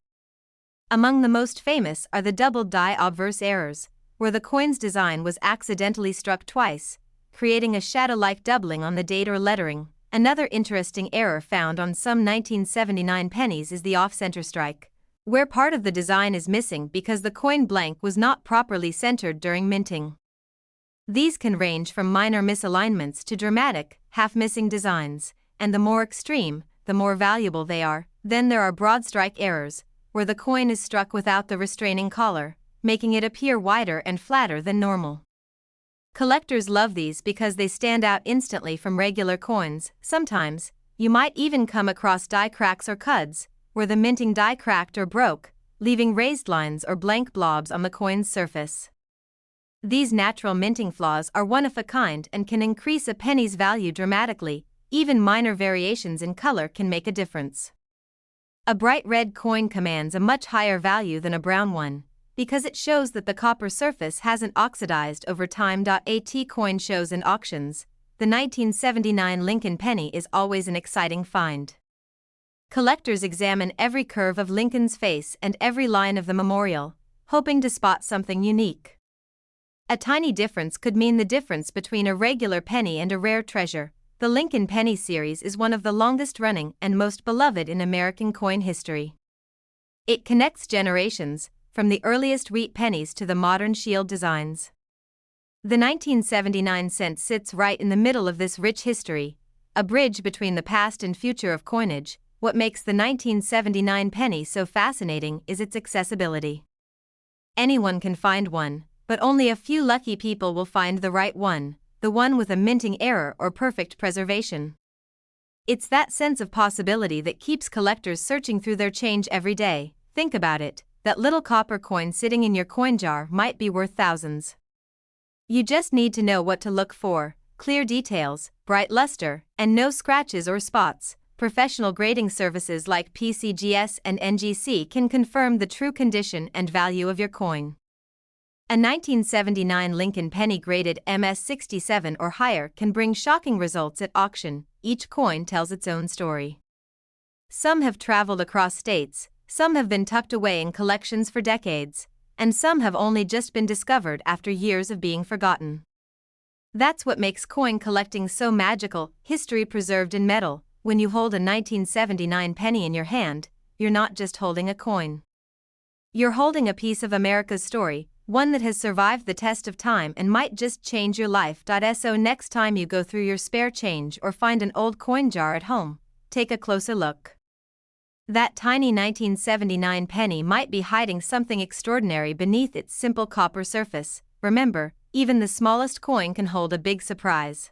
Among the most famous are the doubled die obverse errors, where the coin's design was accidentally struck twice, creating a shadow-like doubling on the date or lettering. Another interesting error found on some 1979 pennies is the off-center strike, where part of the design is missing because the coin blank was not properly centered during minting. These can range from minor misalignments to dramatic, half-missing designs, and the more extreme, the more valuable they are. Then there are broad strike errors, where the coin is struck without the restraining collar, making it appear wider and flatter than normal. Collectors love these because they stand out instantly from regular coins. Sometimes, you might even come across die cracks or cuds, where the minting die cracked or broke, leaving raised lines or blank blobs on the coin's surface. These natural minting flaws are one of a kind and can increase a penny's value dramatically. Even minor variations in color can make a difference. A bright red coin commands a much higher value than a brown one, because it shows that the copper surface hasn't oxidized over time. At coin shows and auctions, the 1979 Lincoln penny is always an exciting find. Collectors examine every curve of Lincoln's face and every line of the memorial, hoping to spot something unique. A tiny difference could mean the difference between a regular penny and a rare treasure. The Lincoln Penny series is one of the longest-running and most beloved in American coin history. It connects generations, from the earliest wheat pennies to the modern shield designs. The 1979 cent sits right in the middle of this rich history, a bridge between the past and future of coinage. What makes the 1979 penny so fascinating is its accessibility. Anyone can find one, but only a few lucky people will find the right one, the one with a minting error or perfect preservation. It's that sense of possibility that keeps collectors searching through their change every day. Think about it, that little copper coin sitting in your coin jar might be worth thousands. You just need to know what to look for: clear details, bright luster, and no scratches or spots. Professional grading services like PCGS and NGC can confirm the true condition and value of your coin. A 1979 Lincoln penny graded MS67 or higher can bring shocking results at auction. Each coin tells its own story. Some have traveled across states, some have been tucked away in collections for decades, and some have only just been discovered after years of being forgotten. That's what makes coin collecting so magical: history preserved in metal. When you hold a 1979 penny in your hand, you're not just holding a coin. You're holding a piece of America's story, one that has survived the test of time and might just change your life. So next time you go through your spare change or find an old coin jar at home, take a closer look. That tiny 1979 penny might be hiding something extraordinary beneath its simple copper surface. Remember, even the smallest coin can hold a big surprise.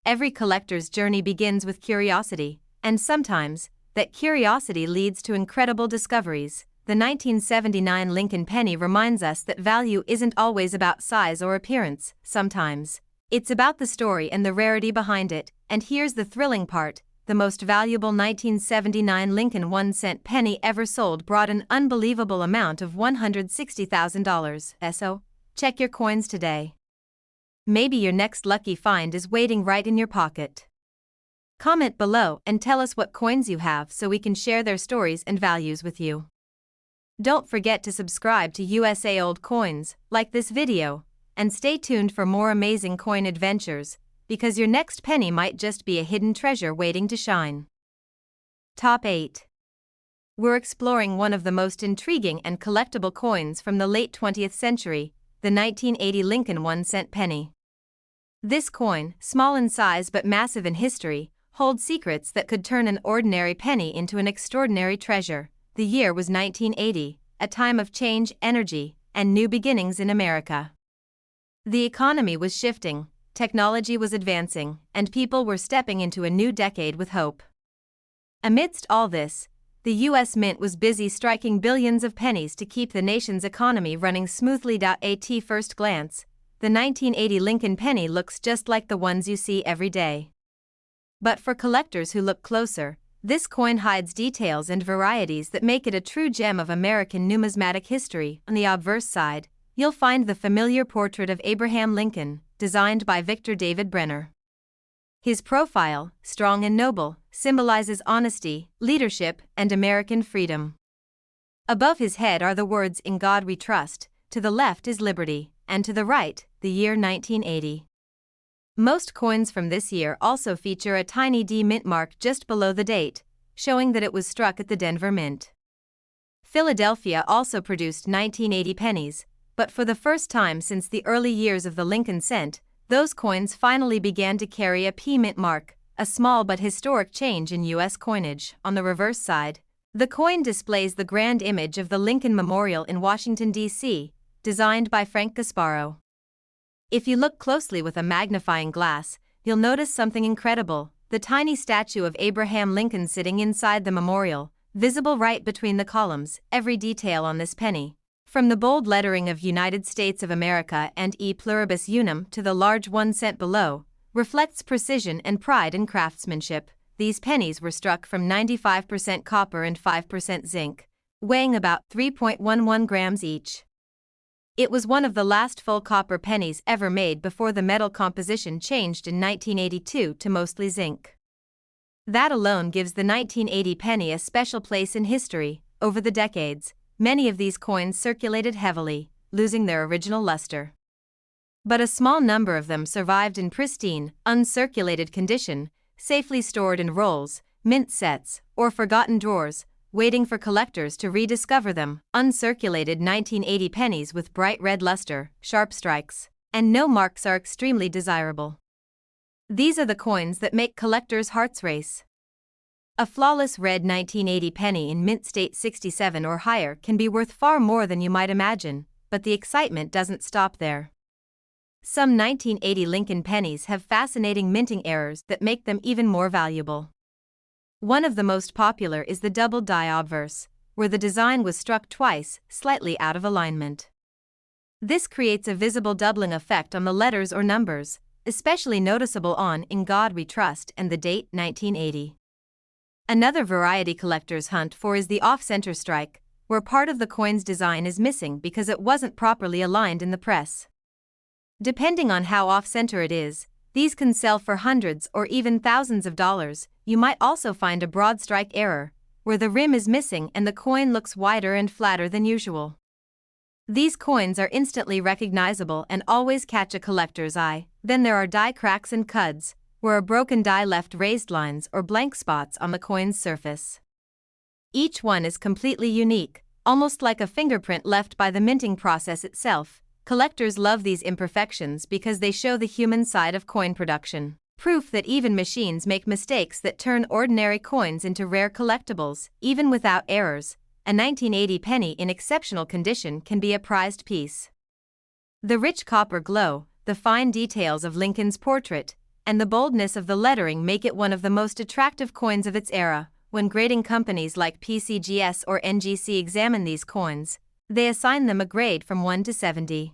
Every collector's journey begins with curiosity, and sometimes, that curiosity leads to incredible discoveries. The 1979 Lincoln penny reminds us that value isn't always about size or appearance. Sometimes, it's about the story and the rarity behind it. And here's the thrilling part: the most valuable 1979 Lincoln 1-cent penny ever sold brought an unbelievable amount of $160,000. So, check your coins today. Maybe your next lucky find is waiting right in your pocket. Comment below and tell us what coins you have so we can share their stories and values with you. Don't forget to subscribe to USA Old Coins, like this video, and stay tuned for more amazing coin adventures, because your next penny might just be a hidden treasure waiting to shine. Top 8. We're exploring one of the most intriguing and collectible coins from the late 20th century, the 1980 Lincoln 1-cent penny. This coin, small in size but massive in history, holds secrets that could turn an ordinary penny into an extraordinary treasure. The year was 1980, a time of change, energy, and new beginnings in America. The economy was shifting, technology was advancing, and people were stepping into a new decade with hope. Amidst all this, the U.S. Mint was busy striking billions of pennies to keep the nation's economy running smoothly. At first glance, the 1980 Lincoln penny looks just like the ones you see every day. But for collectors who look closer, this coin hides details and varieties that make it a true gem of American numismatic history. On the obverse side, you'll find the familiar portrait of Abraham Lincoln, designed by Victor David Brenner. His profile, strong and noble, symbolizes honesty, leadership, and American freedom. Above his head are the words "In God We Trust," to the left is liberty, and to the right, the year 1980. Most coins from this year also feature a tiny D mint mark just below the date, showing that it was struck at the Denver Mint. Philadelphia also produced 1980 pennies, but for the first time since the early years of the Lincoln cent, those coins finally began to carry a P mint mark, a small but historic change in U.S. coinage. On the reverse side, the coin displays the grand image of the Lincoln Memorial in Washington, D.C., designed by Frank Gasparo. If you look closely with a magnifying glass, you'll notice something incredible: the tiny statue of Abraham Lincoln sitting inside the memorial, visible right between the columns. Every detail on this penny, from the bold lettering of United States of America and E pluribus unum to the large 1 cent below, reflects precision and pride in craftsmanship. These pennies were struck from 95% copper and 5% zinc, weighing about 3.11 grams each. It was one of the last full copper pennies ever made before the metal composition changed in 1982 to mostly zinc. That alone gives the 1980 penny a special place in history. Over the decades, many of these coins circulated heavily, losing their original luster. But a small number of them survived in pristine, uncirculated condition, safely stored in rolls, mint sets, or forgotten drawers, waiting for collectors to rediscover them. Uncirculated 1980 pennies with bright red luster, sharp strikes, and no marks are extremely desirable. These are the coins that make collectors' hearts race. A flawless red 1980 penny in mint state 67 or higher can be worth far more than you might imagine, but the excitement doesn't stop there. Some 1980 Lincoln pennies have fascinating minting errors that make them even more valuable. One of the most popular is the double die obverse, where the design was struck twice, slightly out of alignment. This creates a visible doubling effect on the letters or numbers, especially noticeable on "In God We Trust" and the date 1980. Another variety collectors hunt for is the off-center strike, where part of the coin's design is missing because it wasn't properly aligned in the press. Depending on how off-center it is, these can sell for hundreds or even thousands of dollars. You might also find a broad strike error, where the rim is missing and the coin looks wider and flatter than usual. These coins are instantly recognizable and always catch a collector's eye. Then there are die cracks and cuds, where a broken die left raised lines or blank spots on the coin's surface. Each one is completely unique, almost like a fingerprint left by the minting process itself. Collectors love these imperfections because they show the human side of coin production. Proof that even machines make mistakes that turn ordinary coins into rare collectibles. Even without errors, a 1980 penny in exceptional condition can be a prized piece. The rich copper glow, the fine details of Lincoln's portrait, and the boldness of the lettering make it one of the most attractive coins of its era. When grading companies like PCGS or NGC examine these coins, they assign them a grade from 1 to 70.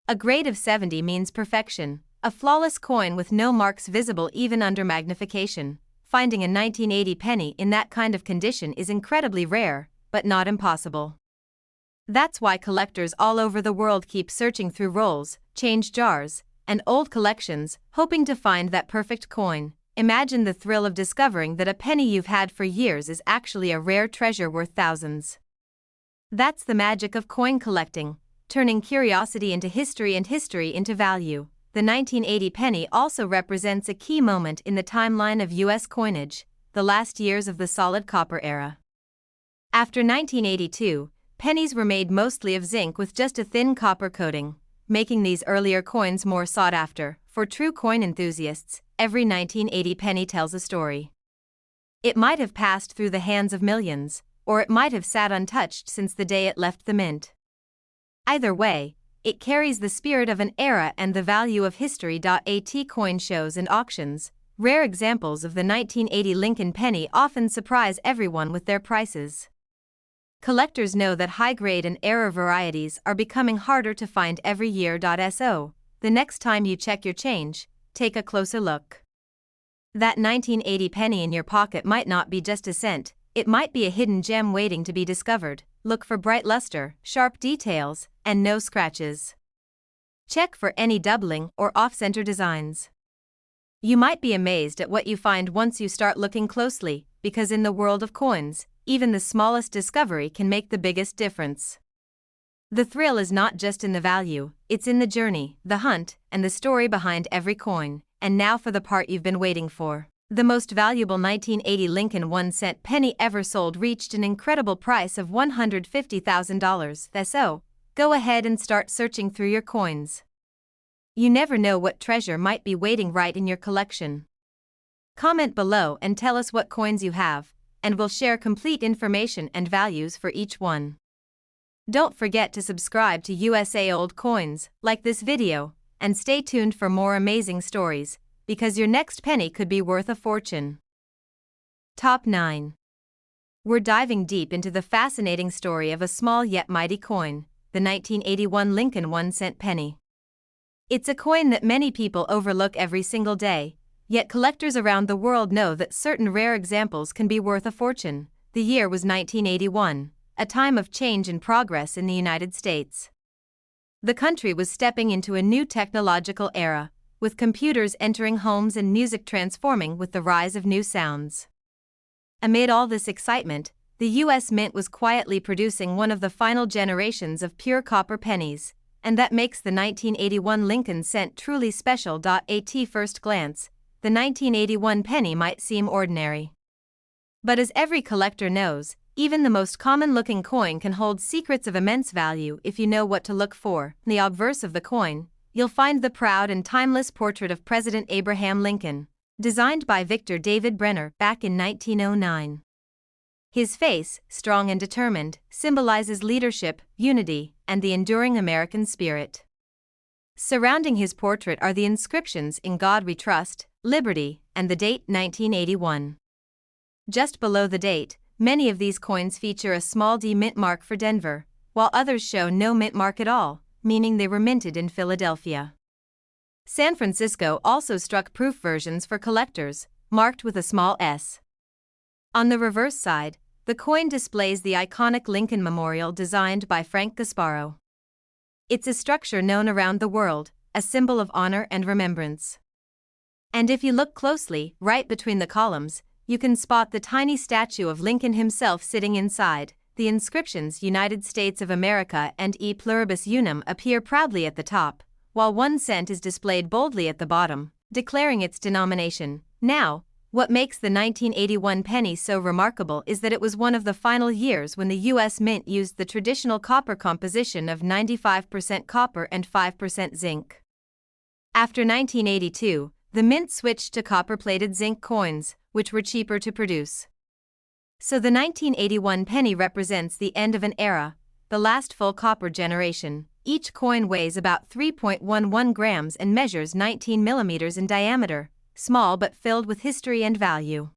A grade of 70 means perfection, a flawless coin with no marks visible even under magnification. Finding a 1980 penny in that kind of condition is incredibly rare, but not impossible. That's why collectors all over the world keep searching through rolls, change jars, and old collections, hoping to find that perfect coin. Imagine the thrill of discovering that a penny you've had for years is actually a rare treasure worth thousands. That's the magic of coin collecting, turning curiosity into history and history into value. The 1980 penny also represents a key moment in the timeline of U.S. coinage, the last years of the solid copper era. After 1982, pennies were made mostly of zinc with just a thin copper coating, making these earlier coins more sought after. For true coin enthusiasts, every 1980 penny tells a story. It might have passed through the hands of millions, or it might have sat untouched since the day it left the mint. Either way, it carries the spirit of an era and the value of history. At coin shows and auctions, rare examples of the 1980 Lincoln penny often surprise everyone with their prices. Collectors know that high-grade and error varieties are becoming harder to find every year. So, the next time you check your change, take a closer look. That 1980 penny in your pocket might not be just a cent, it might be a hidden gem waiting to be discovered. Look for bright luster, sharp details, and no scratches. Check for any doubling or off-center designs. You might be amazed at what you find once you start looking closely, because in the world of coins, even the smallest discovery can make the biggest difference. The thrill is not just in the value, it's in the journey, the hunt, and the story behind every coin. And now for the part you've been waiting for. The most valuable 1980 Lincoln 1-cent penny ever sold reached an incredible price of $150,000. So, go ahead and start searching through your coins. You never know what treasure might be waiting right in your collection. Comment below and tell us what coins you have, and we'll share complete information and values for each one. Don't forget to subscribe to USA Old Coins, like this video, and stay tuned for more amazing stories, because your next penny could be worth a fortune. Top 9. We're diving deep into the fascinating story of a small yet mighty coin, the 1981 Lincoln 1-cent penny. It's a coin that many people overlook every single day, yet collectors around the world know that certain rare examples can be worth a fortune. The year was 1981, a time of change and progress in the United States. The country was stepping into a new technological era, with computers entering homes and music transforming with the rise of new sounds. Amid all this excitement, the U.S. Mint was quietly producing one of the final generations of pure copper pennies, and that makes the 1981 Lincoln cent truly special. At first glance, the 1981 penny might seem ordinary. But as every collector knows, even the most common-looking coin can hold secrets of immense value if you know what to look for. In the obverse of the coin, you'll find the proud and timeless portrait of President Abraham Lincoln, designed by Victor David Brenner back in 1909. His face, strong and determined, symbolizes leadership, unity, and the enduring American spirit. Surrounding his portrait are the inscriptions "In God We Trust," "Liberty," and the date 1981. Just below the date, many of these coins feature a small D mint mark for Denver, while others show no mint mark at all, meaning they were minted in Philadelphia. San Francisco also struck proof versions for collectors, marked with a small S. On the reverse side, the coin displays the iconic Lincoln Memorial designed by Frank Gasparo. It's a structure known around the world, a symbol of honor and remembrance. And if you look closely, right between the columns, you can spot the tiny statue of Lincoln himself sitting inside. The inscriptions "United States of America" and "E Pluribus Unum" appear proudly at the top, while 1 cent is displayed boldly at the bottom, declaring its denomination. Now, what makes the 1981 penny so remarkable is that it was one of the final years when the U.S. Mint used the traditional copper composition of 95% copper and 5% zinc. After 1982, the Mint switched to copper-plated zinc coins, which were cheaper to produce. So the 1981 penny represents the end of an era, the last full copper generation. Each coin weighs about 3.11 grams and measures 19 millimeters in diameter, small but filled with history and value.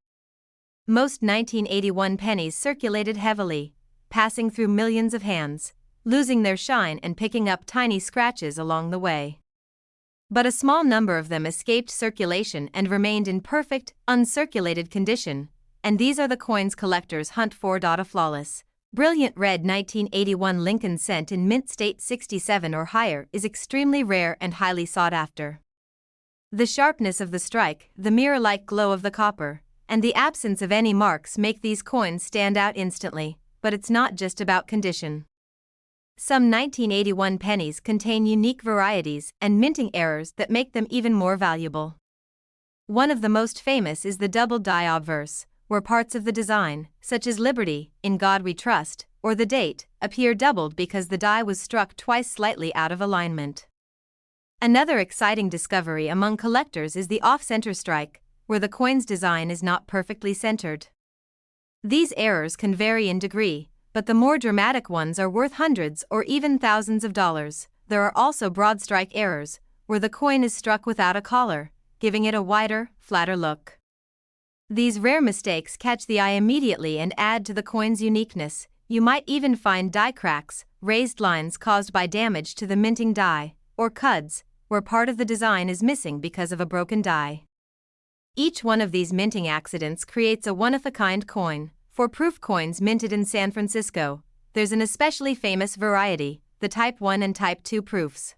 Most 1981 pennies circulated heavily, passing through millions of hands, losing their shine and picking up tiny scratches along the way. But a small number of them escaped circulation and remained in perfect, uncirculated condition, and these are the coins collectors hunt for. A flawless, brilliant red 1981 Lincoln cent in mint state 67 or higher is extremely rare and highly sought after. The sharpness of the strike, the mirror-like glow of the copper, and the absence of any marks make these coins stand out instantly. but it's not just about condition. Some 1981 pennies contain unique varieties and minting errors that make them even more valuable. One of the most famous is the double die obverse, where parts of the design, such as Liberty, In God We Trust, or the date, appear doubled because the die was struck twice slightly out of alignment. Another exciting discovery among collectors is the off-center strike, where the coin's design is not perfectly centered. These errors can vary in degree, but the more dramatic ones are worth hundreds or even thousands of dollars. There are also broad strike errors, where the coin is struck without a collar, giving it a wider, flatter look. These rare mistakes catch the eye immediately and add to the coin's uniqueness. You might even find die cracks, raised lines caused by damage to the minting die, or cuds, where part of the design is missing because of a broken die. Each one of these minting accidents creates a one-of-a-kind coin. For proof coins minted in San Francisco, there's an especially famous variety, the Type 1 and Type 2 proofs.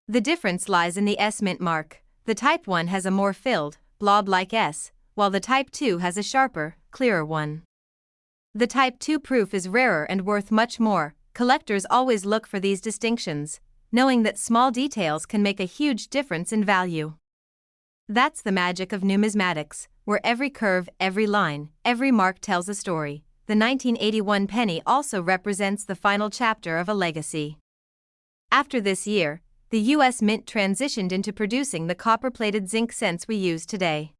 The difference lies in the S mint mark. The Type 1 has a more filled, blob-like S, while the Type 2 has a sharper, clearer one. The Type 2 proof is rarer and worth much more. Collectors always look for these distinctions, knowing that small details can make a huge difference in value. That's the magic of numismatics, where every curve, every line, every mark tells a story. The 1981 penny also represents the final chapter of a legacy. After this year, the U.S. Mint transitioned into producing the copper-plated zinc cents we use today.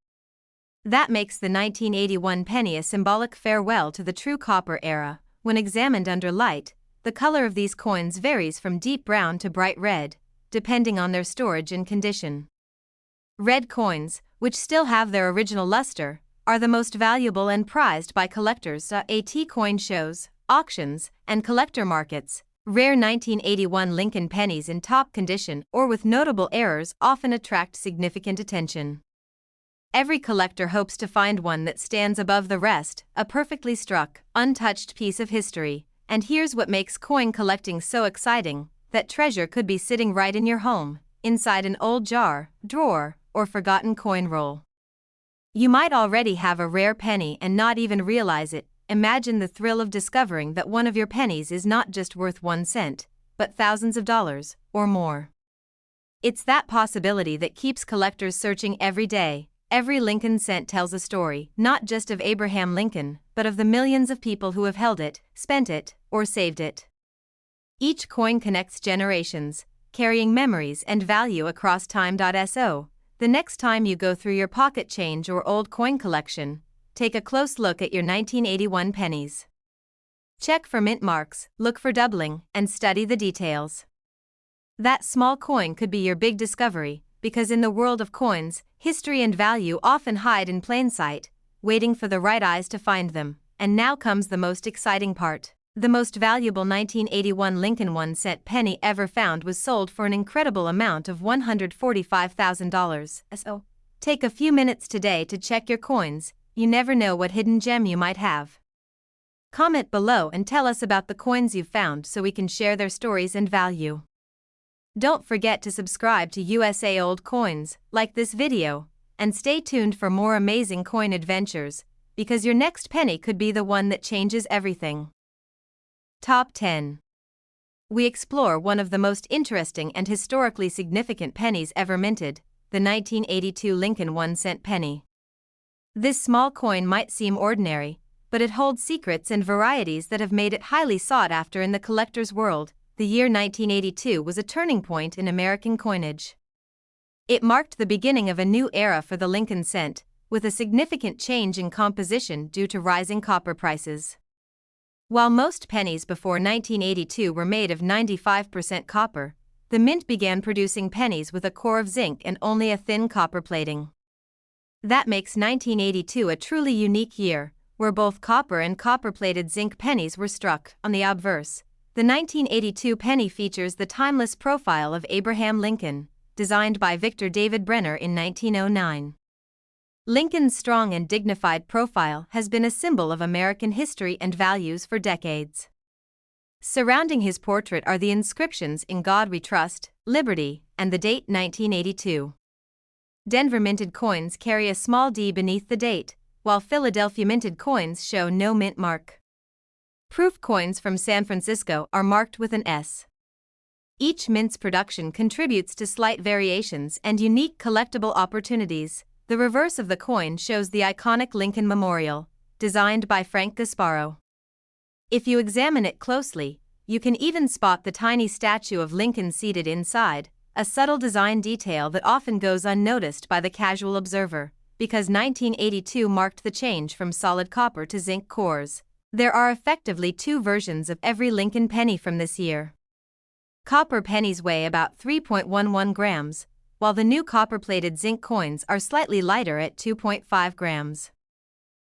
That makes the 1981 penny a symbolic farewell to the true copper era. When examined under light, the color of these coins varies from deep brown to bright red, depending on their storage and condition. Red coins, which still have their original luster, are the most valuable and prized by collectors at coin shows, auctions, and collector markets. Rare 1981 Lincoln pennies in top condition or with notable errors often attract significant attention. Every collector hopes to find one that stands above the rest, a perfectly struck, untouched piece of history. And here's what makes coin collecting so exciting: that treasure could be sitting right in your home, inside an old jar, drawer, or forgotten coin roll. You might already have a rare penny and not even realize it. Imagine the thrill of discovering that one of your pennies is not just worth 1 cent, but thousands of dollars, or more. It's that possibility that keeps collectors searching every day. Every Lincoln cent tells a story, not just of Abraham Lincoln, but of the millions of people who have held it, spent it, or saved it. Each coin connects generations, carrying memories and value across time. So, the next time you go through your pocket change or old coin collection, take a close look at your 1981 pennies. Check for mint marks, look for doubling, and study the details. That small coin could be your big discovery, because in the world of coins, history and value often hide in plain sight, waiting for the right eyes to find them. And now comes the most exciting part. The most valuable 1981 Lincoln 1-cent penny ever found was sold for an incredible amount of $145,000. So, take a few minutes today to check your coins. You never know what hidden gem you might have. Comment below and tell us about the coins you've found so we can share their stories and value. Don't forget to subscribe to USA Old Coins, like this video, and stay tuned for more amazing coin adventures, because your next penny could be the one that changes everything. Top 10. We explore one of the most interesting and historically significant pennies ever minted, the 1982 Lincoln 1-cent penny. This small coin might seem ordinary, but it holds secrets and varieties that have made it highly sought after in the collector's world. The year 1982 was a turning point in American coinage. It marked the beginning of a new era for the Lincoln cent, with a significant change in composition due to rising copper prices. While most pennies before 1982 were made of 95% copper, the mint began producing pennies with a core of zinc and only a thin copper plating. That makes 1982 a truly unique year, where both copper and copper-plated zinc pennies were struck. On the obverse, the 1982 penny features the timeless profile of Abraham Lincoln, designed by Victor David Brenner in 1909. Lincoln's strong and dignified profile has been a symbol of American history and values for decades. Surrounding his portrait are the inscriptions "In God We Trust," "Liberty," and the date 1982. Denver minted coins carry a small d beneath the date, while Philadelphia minted coins show no mint mark. Proof coins from San Francisco are marked with an S. Each mint's production contributes to slight variations and unique collectible opportunities. The reverse of the coin shows the iconic Lincoln Memorial, designed by Frank Gasparo. If you examine it closely, you can even spot the tiny statue of Lincoln seated inside, a subtle design detail that often goes unnoticed by the casual observer, because 1982 marked the change from solid copper to zinc cores. There are effectively two versions of every Lincoln penny from this year. Copper pennies weigh about 3.11 grams, while the new copper-plated zinc coins are slightly lighter at 2.5 grams.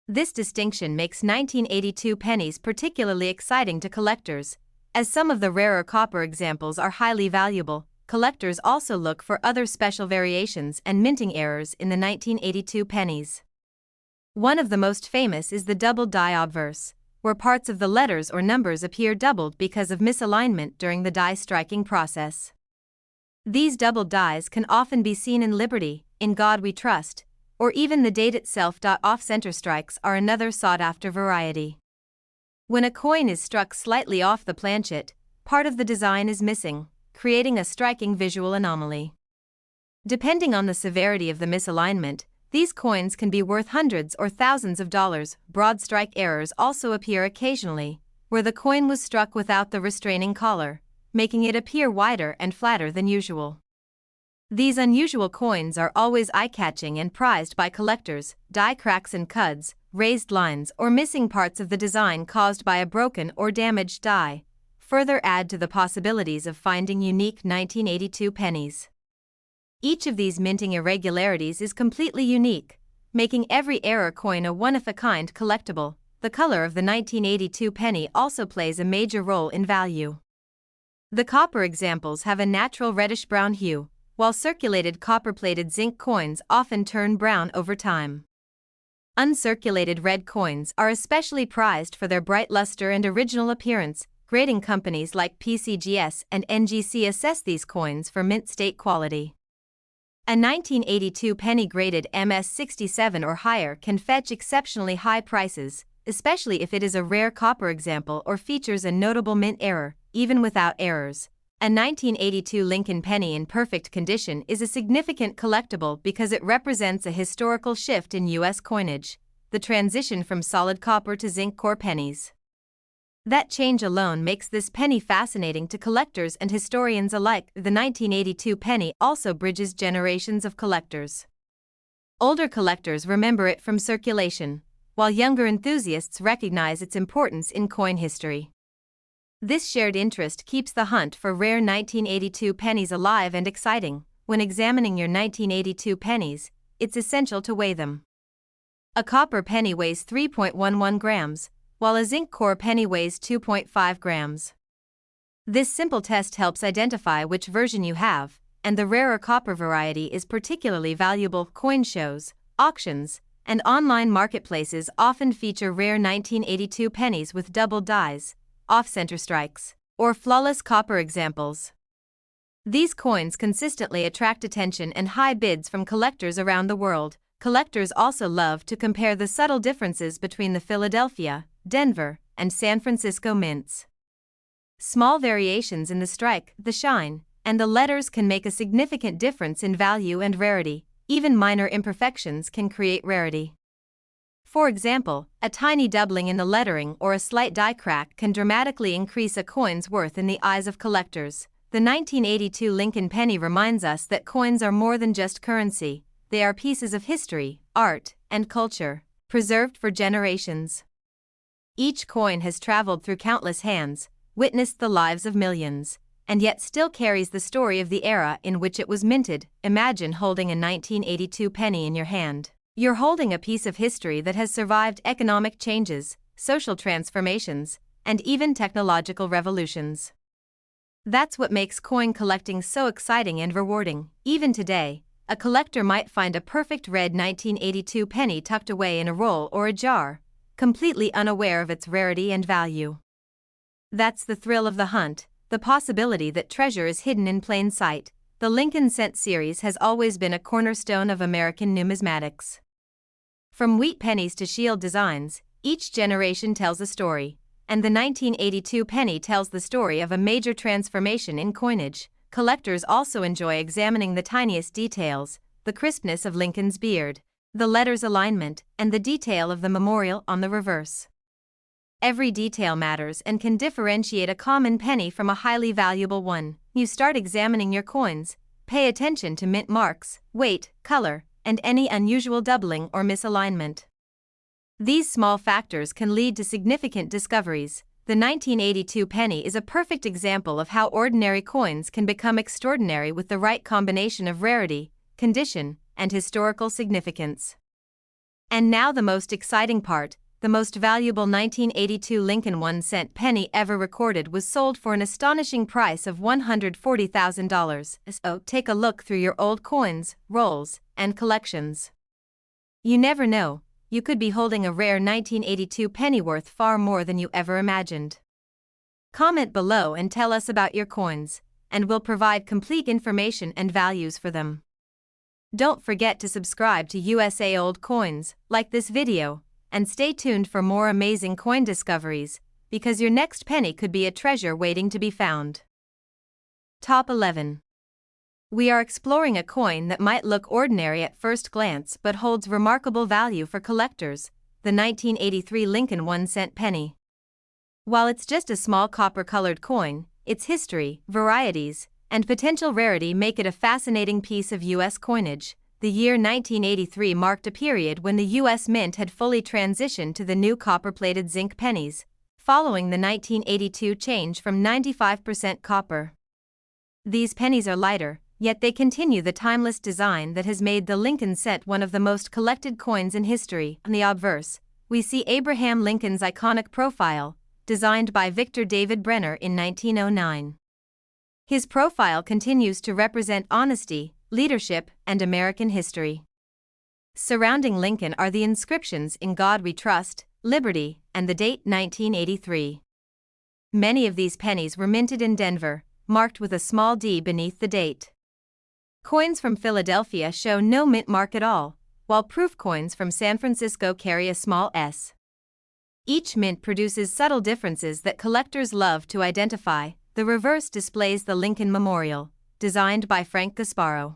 This distinction makes 1982 pennies particularly exciting to collectors. As some of the rarer copper examples are highly valuable, collectors also look for other special variations and minting errors in the 1982 pennies. One of the most famous is the double die obverse, where parts of the letters or numbers appear doubled because of misalignment during the die striking process. These doubled dies can often be seen in Liberty, In God We Trust, or even the date itself. Off-center strikes are another sought-after variety. When a coin is struck slightly off the planchet, part of the design is missing, creating a striking visual anomaly. Depending on the severity of the misalignment, these coins can be worth hundreds or thousands of dollars. Broad strike errors also appear occasionally, where the coin was struck without the restraining collar, making it appear wider and flatter than usual. These unusual coins are always eye-catching and prized by collectors. Die cracks and cuds, raised lines, or missing parts of the design caused by a broken or damaged die further add to the possibilities of finding unique 1982 pennies. Each of these minting irregularities is completely unique, making every error coin a one-of-a-kind collectible. The color of the 1982 penny also plays a major role in value. The copper examples have a natural reddish-brown hue, while circulated copper-plated zinc coins often turn brown over time. Uncirculated red coins are especially prized for their bright luster and original appearance. Grading companies like PCGS and NGC assess these coins for mint state quality. A 1982 penny graded MS67 or higher can fetch exceptionally high prices, especially if it is a rare copper example or features a notable mint error. Even without errors, a 1982 Lincoln penny in perfect condition is a significant collectible because it represents a historical shift in U.S. coinage, the transition from solid copper to zinc core pennies. That change alone makes this penny fascinating to collectors and historians alike. The 1982 penny also bridges generations of collectors. Older collectors remember it from circulation, while younger enthusiasts recognize its importance in coin history. This shared interest keeps the hunt for rare 1982 pennies alive and exciting. When examining your 1982 pennies, it's essential to weigh them. A copper penny weighs 3.11 grams, while a zinc core penny weighs 2.5 grams. This simple test helps identify which version you have, and the rarer copper variety is particularly valuable. Coin shows, auctions, and online marketplaces often feature rare 1982 pennies with double dies, off-center strikes, or flawless copper examples. These coins consistently attract attention and high bids from collectors around the world. Collectors also love to compare the subtle differences between the Philadelphia, Denver, and San Francisco mints. Small variations in the strike, the shine, and the letters can make a significant difference in value and rarity. Even minor imperfections can create rarity. For example, a tiny doubling in the lettering or a slight die crack can dramatically increase a coin's worth in the eyes of collectors. The 1982 Lincoln penny reminds us that coins are more than just currency. They are pieces of history, art, and culture, preserved for generations. Each coin has traveled through countless hands, witnessed the lives of millions, and yet still carries the story of the era in which it was minted. Imagine holding a 1982 penny in your hand. You're holding a piece of history that has survived economic changes, social transformations, and even technological revolutions. That's what makes coin collecting so exciting and rewarding. Even today, a collector might find a perfect red 1982 penny tucked away in a roll or a jar, completely unaware of its rarity and value. That's the thrill of the hunt, the possibility that treasure is hidden in plain sight. The Lincoln Cent series has always been a cornerstone of American numismatics. From wheat pennies to shield designs, each generation tells a story. and the 1982 penny tells the story of a major transformation in coinage. Collectors also enjoy examining the tiniest details, the crispness of Lincoln's beard, the letters' alignment, and the detail of the memorial on the reverse. Every detail matters and can differentiate a common penny from a highly valuable one. You start examining your coins, pay attention to mint marks, weight, color, and any unusual doubling or misalignment. These small factors can lead to significant discoveries. The 1982 penny is a perfect example of how ordinary coins can become extraordinary with the right combination of rarity, condition, and historical significance. And now the most exciting part: the most valuable 1982 Lincoln 1-cent penny ever recorded was sold for an astonishing price of $140,000. So take a look through your old coins, rolls, and collections. You never know, you could be holding a rare 1982 penny worth far more than you ever imagined. Comment below and tell us about your coins, and we'll provide complete information and values for them. Don't forget to subscribe to USA Old Coins, like this video, and stay tuned for more amazing coin discoveries, because your next penny could be a treasure waiting to be found. Top 11. We are exploring a coin that might look ordinary at first glance but holds remarkable value for collectors: the 1983 Lincoln 1-cent penny. While it's just a small copper-colored coin, its history, varieties, and potential rarity make it a fascinating piece of U.S. coinage. The year 1983 marked a period when the U.S. Mint had fully transitioned to the new copper-plated zinc pennies, following the 1982 change from 95% copper. These pennies are lighter, yet they continue the timeless design that has made the Lincoln cent one of the most collected coins in history. On the obverse, we see Abraham Lincoln's iconic profile, designed by Victor David Brenner in 1909. His profile continues to represent honesty, leadership, and American history. Surrounding Lincoln are the inscriptions "In God We Trust," "Liberty," and the date 1983. Many of these pennies were minted in Denver, marked with a small D beneath the date. Coins from Philadelphia show no mint mark at all, while proof coins from San Francisco carry a small S. Each mint produces subtle differences that collectors love to identify. The reverse displays the Lincoln Memorial, designed by Frank Gasparo.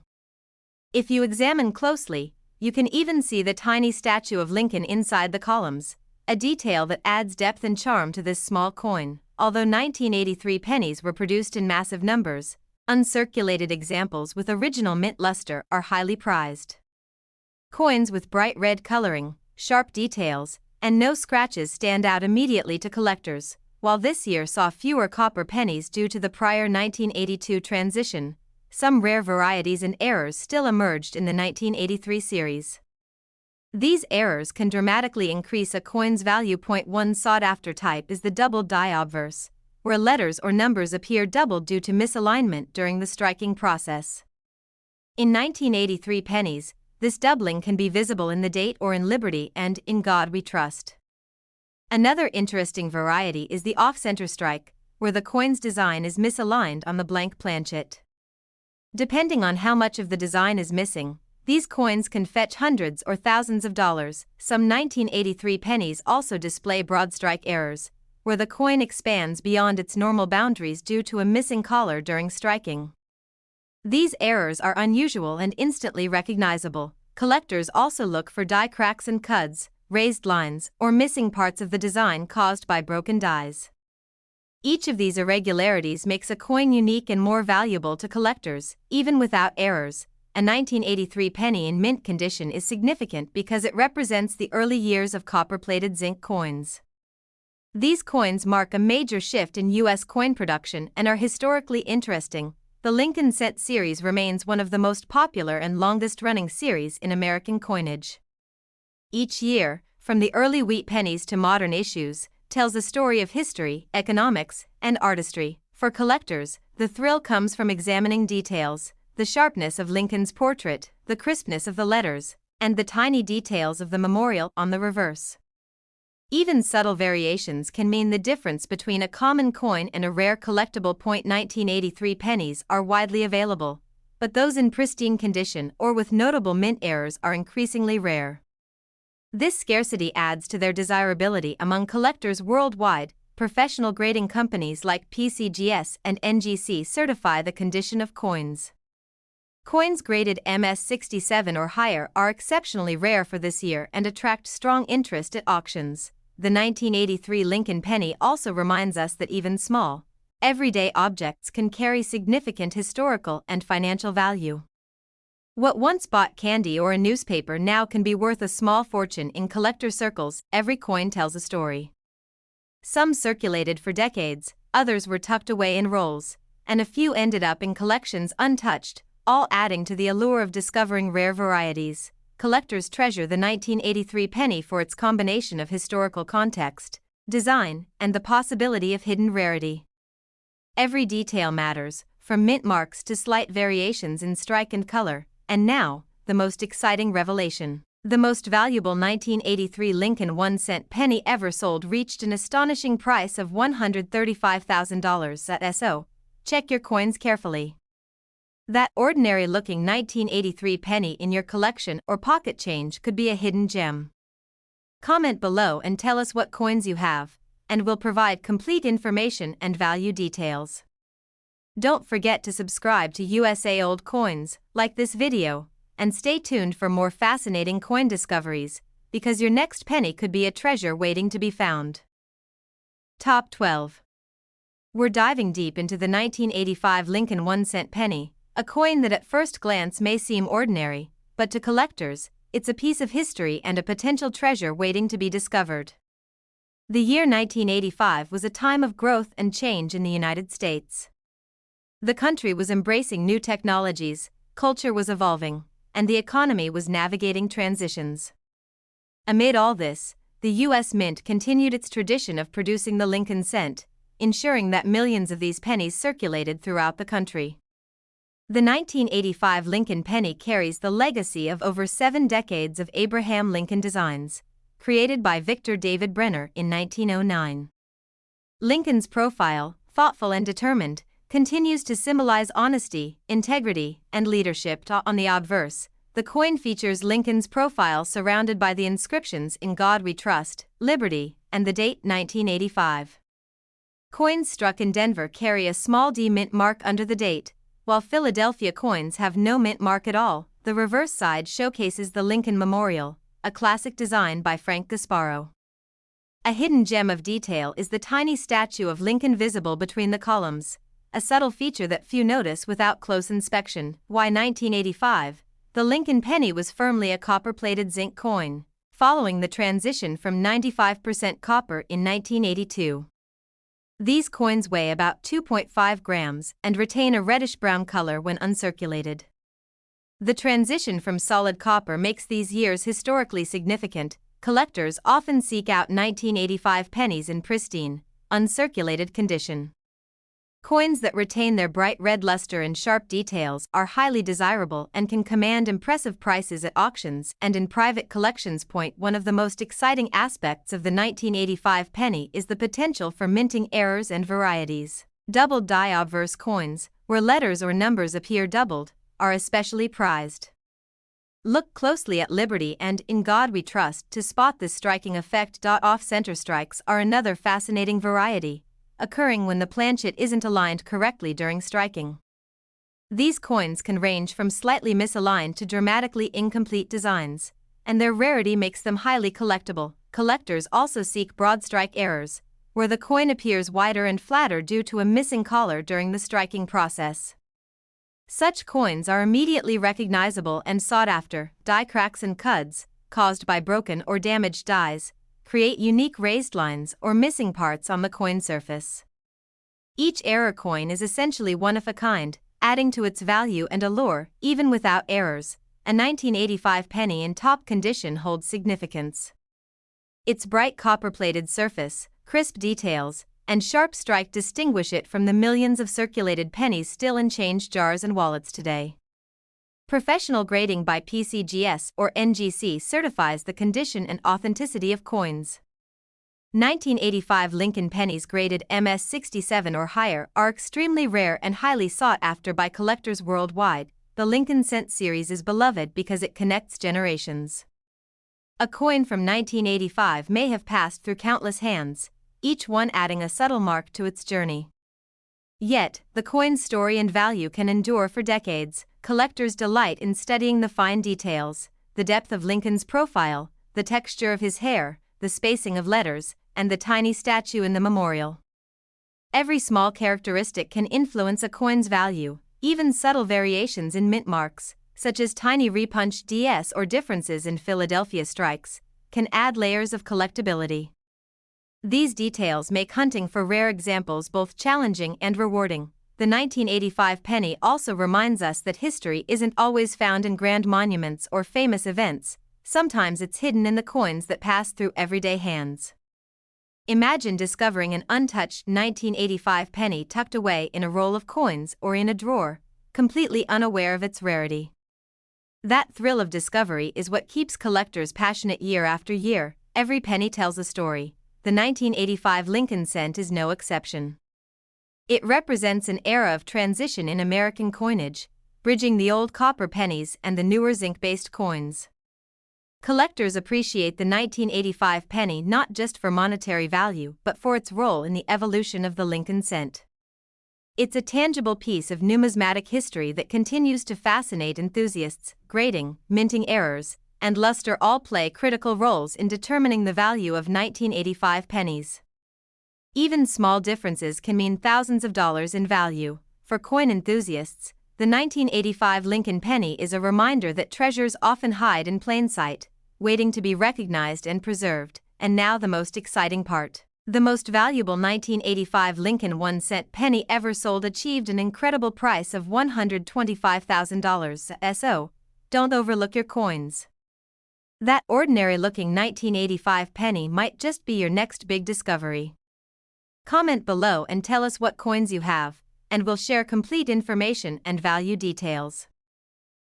If you examine closely, you can even see the tiny statue of Lincoln inside the columns, a detail that adds depth and charm to this small coin. Although 1983 pennies were produced in massive numbers, uncirculated examples with original mint luster are highly prized. Coins with bright red coloring, sharp details, and no scratches stand out immediately to collectors. While this year saw fewer copper pennies due to the prior 1982 transition, some rare varieties and errors still emerged in the 1983 series. These errors can dramatically increase a coin's value. One sought-after type is the doubled die obverse, where letters or numbers appear doubled due to misalignment during the striking process. In 1983 pennies, this doubling can be visible in the date or in Liberty and "In God We Trust." Another interesting variety is the off-center strike, where the coin's design is misaligned on the blank planchet. Depending on how much of the design is missing, these coins can fetch hundreds or thousands of dollars. Some 1983 pennies also display broad strike errors, where the coin expands beyond its normal boundaries due to a missing collar during striking. These errors are unusual and instantly recognizable. Collectors also look for die cracks and cuds, raised lines, or missing parts of the design caused by broken dies. Each of these irregularities makes a coin unique and more valuable to collectors. Even without errors, a 1983 penny in mint condition is significant because it represents the early years of copper-plated zinc coins. These coins mark a major shift in U.S. coin production and are historically interesting. The Lincoln cent series remains one of the most popular and longest-running series in American coinage. Each year, from the early wheat pennies to modern issues, tells a story of history, economics, and artistry. For collectors, the thrill comes from examining details: the sharpness of Lincoln's portrait, the crispness of the letters, and the tiny details of the memorial on the reverse. Even subtle variations can mean the difference between a common coin and a rare collectible. 1983 pennies are widely available, but those in pristine condition or with notable mint errors are increasingly rare. This scarcity adds to their desirability among collectors worldwide. professional grading companies like PCGS and NGC certify the condition of coins. Coins graded MS67 or higher are exceptionally rare for this year and attract strong interest at auctions. The 1983 Lincoln penny also reminds us that even small, everyday objects can carry significant historical and financial value. What once bought candy or a newspaper now can be worth a small fortune in collector circles. Every coin tells a story. Some circulated for decades, others were tucked away in rolls, and a few ended up in collections untouched, all adding to the allure of discovering rare varieties. Collectors treasure the 1983 penny for its combination of historical context, design, and the possibility of hidden rarity. Every detail matters, from mint marks to slight variations in strike and color. And now, the most exciting revelation. The most valuable 1983 Lincoln 1-cent penny ever sold reached an astonishing price of $135,000 at SO. Check your coins carefully. That ordinary-looking 1983 penny in your collection or pocket change could be a hidden gem. Comment below and tell us what coins you have, and we'll provide complete information and value details. Don't forget to subscribe to USA Old Coins, like this video, and stay tuned for more fascinating coin discoveries, because your next penny could be a treasure waiting to be found. Top 12. We're diving deep into the 1985 Lincoln 1-cent penny, a coin that at first glance may seem ordinary, but to collectors, it's a piece of history and a potential treasure waiting to be discovered. The year 1985 was a time of growth and change in the United States. The country was embracing new technologies, culture was evolving, and the economy was navigating transitions. Amid all this, the U.S. Mint continued its tradition of producing the Lincoln cent, ensuring that millions of these pennies circulated throughout the country. The 1985 Lincoln penny carries the legacy of over 7 decades of Abraham Lincoln designs, created by Victor David Brenner in 1909. Lincoln's profile, thoughtful and determined, continues to symbolize honesty, integrity, and leadership. On the obverse, the coin features Lincoln's profile surrounded by the inscriptions "In God We Trust," "Liberty," and the date 1985. Coins struck in Denver carry a small D mint mark under the date, while Philadelphia coins have no mint mark at all. The reverse side showcases the Lincoln Memorial, a classic design by Frank Gasparo. A hidden gem of detail is the tiny statue of Lincoln visible between the columns, a subtle feature that few notice without close inspection. Why 1985? The Lincoln penny was firmly a copper-plated zinc coin, following the transition from 95% copper in 1982. These coins weigh about 2.5 grams and retain a reddish-brown color when uncirculated. The transition from solid copper makes these years historically significant. Collectors often seek out 1985 pennies in pristine, uncirculated condition. Coins that retain their bright red luster and sharp details are highly desirable and can command impressive prices at auctions and in private collections. One of the most exciting aspects of the 1985 penny is the potential for minting errors and varieties. Doubled die obverse coins, where letters or numbers appear doubled, are especially prized. Look closely at Liberty and In God We Trust to spot this striking effect. Off-center strikes are another fascinating variety, occurring when the planchet isn't aligned correctly during striking. These coins can range from slightly misaligned to dramatically incomplete designs, and their rarity makes them highly collectible. Collectors also seek broad strike errors, where the coin appears wider and flatter due to a missing collar during the striking process. Such coins are immediately recognizable and sought after. Die cracks and cuds, caused by broken or damaged dies, create unique raised lines or missing parts on the coin surface. Each error coin is essentially one of a kind, adding to its value and allure. Even without errors, a 1985 penny in top condition holds significance. Its bright copper-plated surface, crisp details, and sharp strike distinguish it from the millions of circulated pennies still in change jars and wallets today. Professional grading by PCGS or NGC certifies the condition and authenticity of coins. 1985 Lincoln pennies graded MS67 or higher are extremely rare and highly sought after by collectors worldwide. The Lincoln cent series is beloved because it connects generations. A coin from 1985 may have passed through countless hands, each one adding a subtle mark to its journey. Yet, the coin's story and value can endure for decades. Collectors delight in studying the fine details, the depth of Lincoln's profile, the texture of his hair, the spacing of letters, and the tiny statue in the memorial. Every small characteristic can influence a coin's value. Even subtle variations in mint marks, such as tiny repunched DS or differences in Philadelphia strikes, can add layers of collectability. These details make hunting for rare examples both challenging and rewarding. The 1985 penny also reminds us that history isn't always found in grand monuments or famous events. Sometimes it's hidden in the coins that pass through everyday hands. Imagine discovering an untouched 1985 penny tucked away in a roll of coins or in a drawer, completely unaware of its rarity. That thrill of discovery is what keeps collectors passionate year after year. Every penny tells a story. The 1985 Lincoln cent is no exception. It represents an era of transition in American coinage, bridging the old copper pennies and the newer zinc-based coins. Collectors appreciate the 1985 penny not just for monetary value but for its role in the evolution of the Lincoln cent. It's a tangible piece of numismatic history that continues to fascinate enthusiasts. Grading, minting errors, and luster all play critical roles in determining the value of 1985 pennies. Even small differences can mean thousands of dollars in value. For coin enthusiasts, the 1985 Lincoln penny is a reminder that treasures often hide in plain sight, waiting to be recognized and preserved. And now the most exciting part. The most valuable 1985 Lincoln 1-cent penny ever sold achieved an incredible price of $125,000. So, don't overlook your coins. That ordinary-looking 1985 penny might just be your next big discovery. Comment below and tell us what coins you have, and we'll share complete information and value details.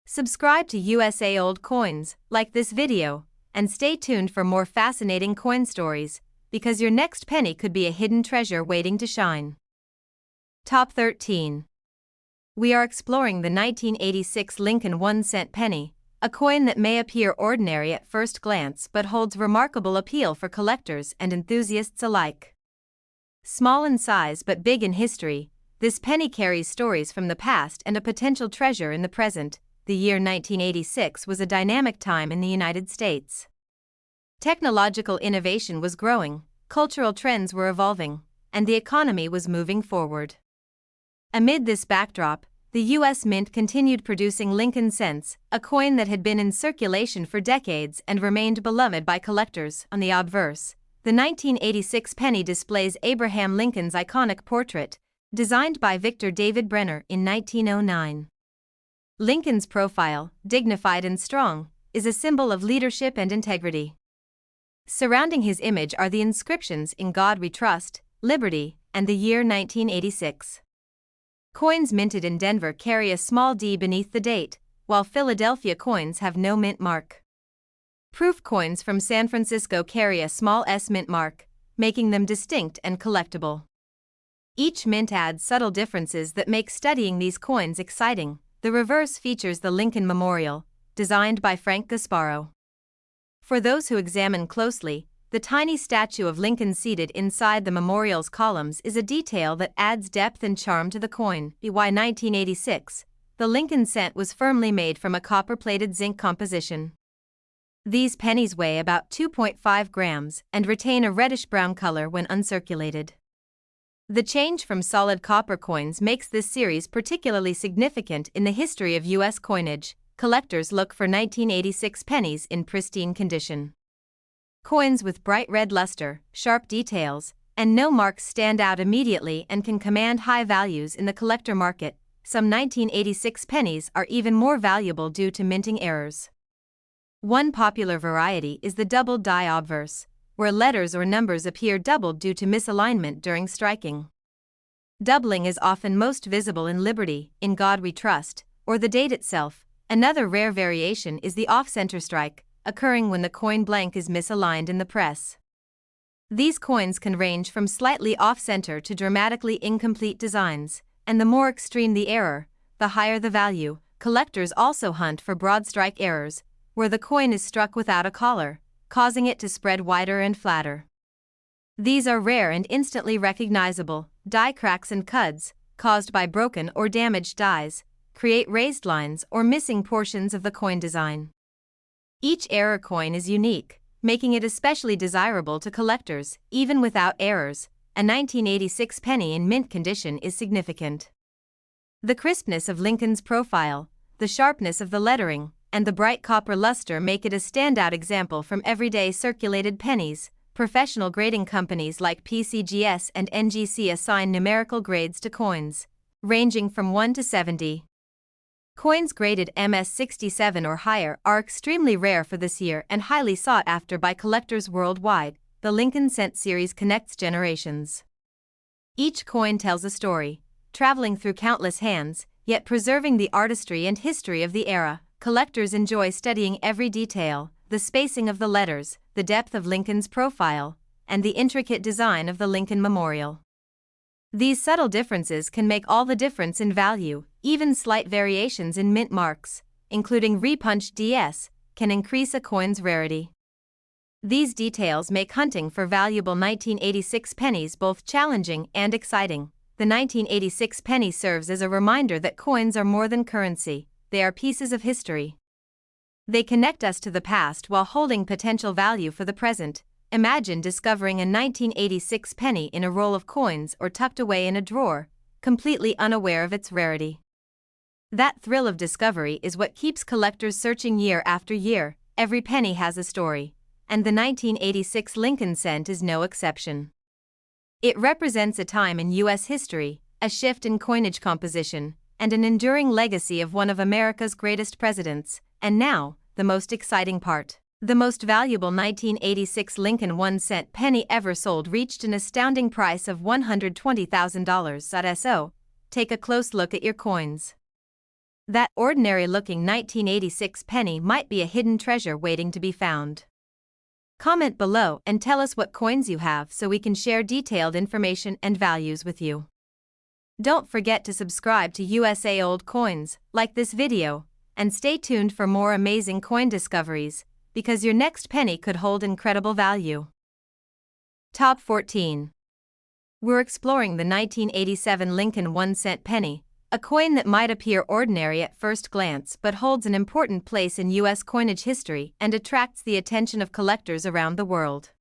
Subscribe to USA Old Coins, like this video, and stay tuned for more fascinating coin stories, because your next penny could be a hidden treasure waiting to shine. Top 13. We are exploring the 1986 Lincoln 1-cent penny, a coin that may appear ordinary at first glance but holds remarkable appeal for collectors and enthusiasts alike. Small in size but big in history, this penny carries stories from the past and a potential treasure in the present. The year 1986 was a dynamic time in the United States. Technological innovation was growing, cultural trends were evolving, and the economy was moving forward. Amid this backdrop, the U.S. Mint continued producing Lincoln cents, a coin that had been in circulation for decades and remained beloved by collectors. On the obverse, the 1986 penny displays Abraham Lincoln's iconic portrait, designed by Victor David Brenner in 1909. Lincoln's profile, dignified and strong, is a symbol of leadership and integrity. Surrounding his image are the inscriptions "In God We Trust," "Liberty," and "The Year 1986." Coins minted in Denver carry a small D beneath the date, while Philadelphia coins have no mint mark. Proof coins from San Francisco carry a small S mint mark, making them distinct and collectible. Each mint adds subtle differences that make studying these coins exciting. The reverse features the Lincoln Memorial, designed by Frank Gasparo. For those who examine closely, the tiny statue of Lincoln seated inside the memorial's columns is a detail that adds depth and charm to the coin. By 1986, the Lincoln cent was firmly made from a copper-plated zinc composition. These pennies weigh about 2.5 grams and retain a reddish-brown color when uncirculated. The change from solid copper coins makes this series particularly significant in the history of U.S. coinage. Collectors look for 1986 pennies in pristine condition. Coins with bright red luster, sharp details, and no marks stand out immediately and can command high values in the collector market. Some 1986 pennies are even more valuable due to minting errors. One popular variety is the doubled die obverse, where letters or numbers appear doubled due to misalignment during striking. Doubling is often most visible in Liberty, "In God We Trust," or the date itself. Another rare variation is the off-center strike, occurring when the coin blank is misaligned in the press. These coins can range from slightly off-center to dramatically incomplete designs, and the more extreme the error, the higher the value. Collectors also hunt for broad strike errors, where the coin is struck without a collar, causing it to spread wider and flatter. These are rare and instantly recognizable. Die cracks and cuds, caused by broken or damaged dies, create raised lines or missing portions of the coin design. Each error coin is unique, making it especially desirable to collectors. Even without errors, a 1986 penny in mint condition is significant. The crispness of Lincoln's profile, the sharpness of the lettering, and the bright copper luster make it a standout example from everyday circulated pennies. Professional grading companies like PCGS and NGC assign numerical grades to coins, ranging from 1 to 70. Coins graded MS67 or higher are extremely rare for this year and highly sought after by collectors worldwide. The Lincoln Cent series connects generations. Each coin tells a story, traveling through countless hands, yet preserving the artistry and history of the era. Collectors enjoy studying every detail, the spacing of the letters, the depth of Lincoln's profile, and the intricate design of the Lincoln Memorial. These subtle differences can make all the difference in value. Even slight variations in mint marks, including repunched DS, can increase a coin's rarity. These details make hunting for valuable 1986 pennies both challenging and exciting. The 1986 penny serves as a reminder that coins are more than currency, they are pieces of history. They connect us to the past while holding potential value for the present. Imagine discovering a 1986 penny in a roll of coins or tucked away in a drawer, completely unaware of its rarity. That thrill of discovery is what keeps collectors searching year after year. Every penny has a story, and the 1986 Lincoln Cent is no exception. It represents a time in U.S. history, a shift in coinage composition, and an enduring legacy of one of America's greatest presidents. And now, the most exciting part. The most valuable 1986 Lincoln 1-cent penny ever sold reached an astounding price of $120,000. So, take a close look at your coins. That ordinary-looking 1986 penny might be a hidden treasure waiting to be found. Comment below and tell us what coins you have so we can share detailed information and values with you. Don't forget to subscribe to USA Old Coins, like this video, and stay tuned for more amazing coin discoveries, because your next penny could hold incredible value. Top 14. We're exploring the 1987 Lincoln 1-cent penny, a coin that might appear ordinary at first glance but holds an important place in U.S. coinage history and attracts the attention of collectors around the world.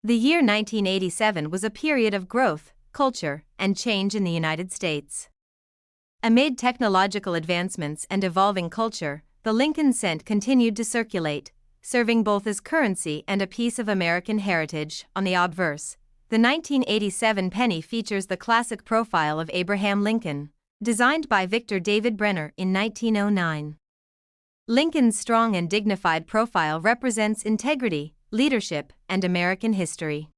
The year 1987 was a period of growth, culture, and change in the United States. Amid technological advancements and evolving culture, the Lincoln Cent continued to circulate, serving both as currency and a piece of American heritage. On the obverse, the 1987 penny features the classic profile of Abraham Lincoln, designed by Victor David Brenner in 1909. Lincoln's strong and dignified profile represents integrity, leadership, and American history.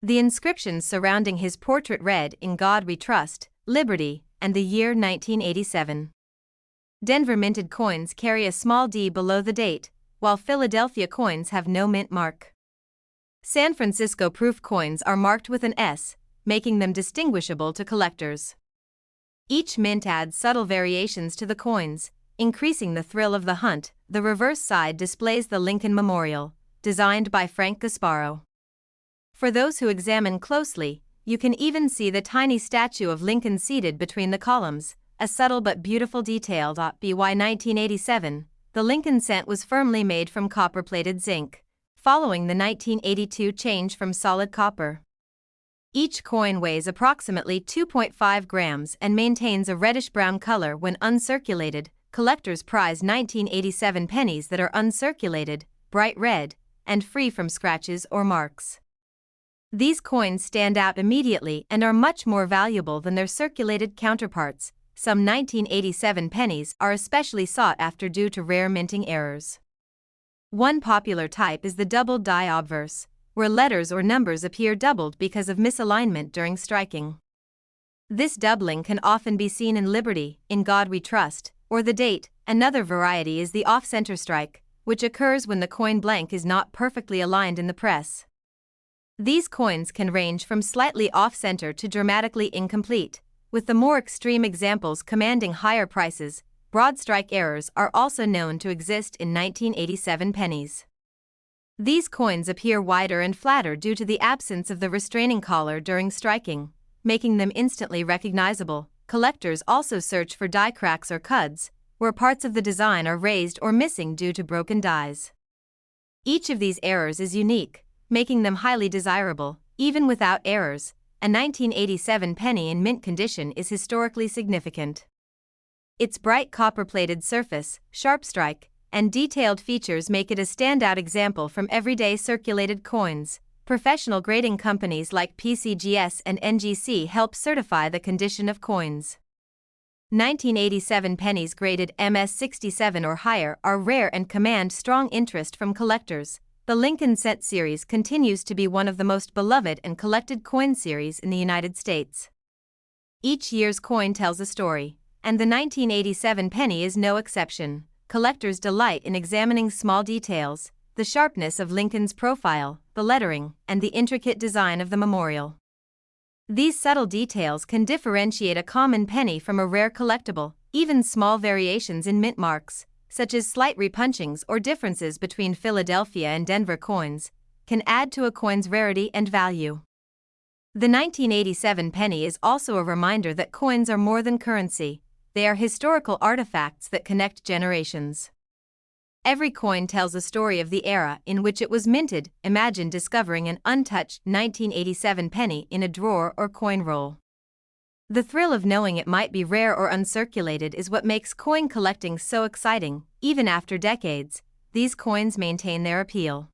The inscriptions surrounding his portrait read, "In God We Trust, Liberty, and the year 1987. Denver minted coins carry a small D below the date, while Philadelphia coins have no mint mark. San Francisco proof coins are marked with an S, making them distinguishable to collectors. Each mint adds subtle variations to the coins, increasing the thrill of the hunt. The reverse side displays the Lincoln Memorial, designed by Frank Gasparo. For those who examine closely, you can even see the tiny statue of Lincoln seated between the columns, a subtle but beautiful detail. By 1987, the Lincoln Cent was firmly made from copper-plated zinc, following the 1982 change from solid copper. Each coin weighs approximately 2.5 grams and maintains a reddish-brown color when uncirculated. Collectors prize 1987 pennies that are uncirculated, bright red, and free from scratches or marks. These coins stand out immediately and are much more valuable than their circulated counterparts. Some 1987 pennies are especially sought after due to rare minting errors. One popular type is the doubled die obverse, where letters or numbers appear doubled because of misalignment during striking. This doubling can often be seen in Liberty, In God We Trust, or the date. Another variety is the off-center strike, which occurs when the coin blank is not perfectly aligned in the press. These coins can range from slightly off-center to dramatically incomplete, with the more extreme examples commanding higher prices. Broad strike errors are also known to exist in 1987 pennies. These coins appear wider and flatter due to the absence of the restraining collar during striking, making them instantly recognizable. Collectors also search for die cracks or cuds, where parts of the design are raised or missing due to broken dies. Each of these errors is unique, making them highly desirable. Even without errors, a 1987 penny in mint condition is historically significant. Its bright copper-plated surface, sharp strike, and detailed features make it a standout example from everyday circulated coins. Professional grading companies like PCGS and NGC help certify the condition of coins. 1987 pennies graded MS67 or higher are rare and command strong interest from collectors. The Lincoln Cent series continues to be one of the most beloved and collected coin series in the United States. Each year's coin tells a story, and the 1987 penny is no exception. Collectors delight in examining small details, the sharpness of Lincoln's profile, the lettering, and the intricate design of the memorial. These subtle details can differentiate a common penny from a rare collectible. Even small variations in mint marks, such as slight repunchings or differences between Philadelphia and Denver coins, can add to a coin's rarity and value. The 1987 penny is also a reminder that coins are more than currency. They are historical artifacts that connect generations. Every coin tells a story of the era in which it was minted. Imagine discovering an untouched 1987 penny in a drawer or coin roll. The thrill of knowing it might be rare or uncirculated is what makes coin collecting so exciting. Even after decades, these coins maintain their appeal.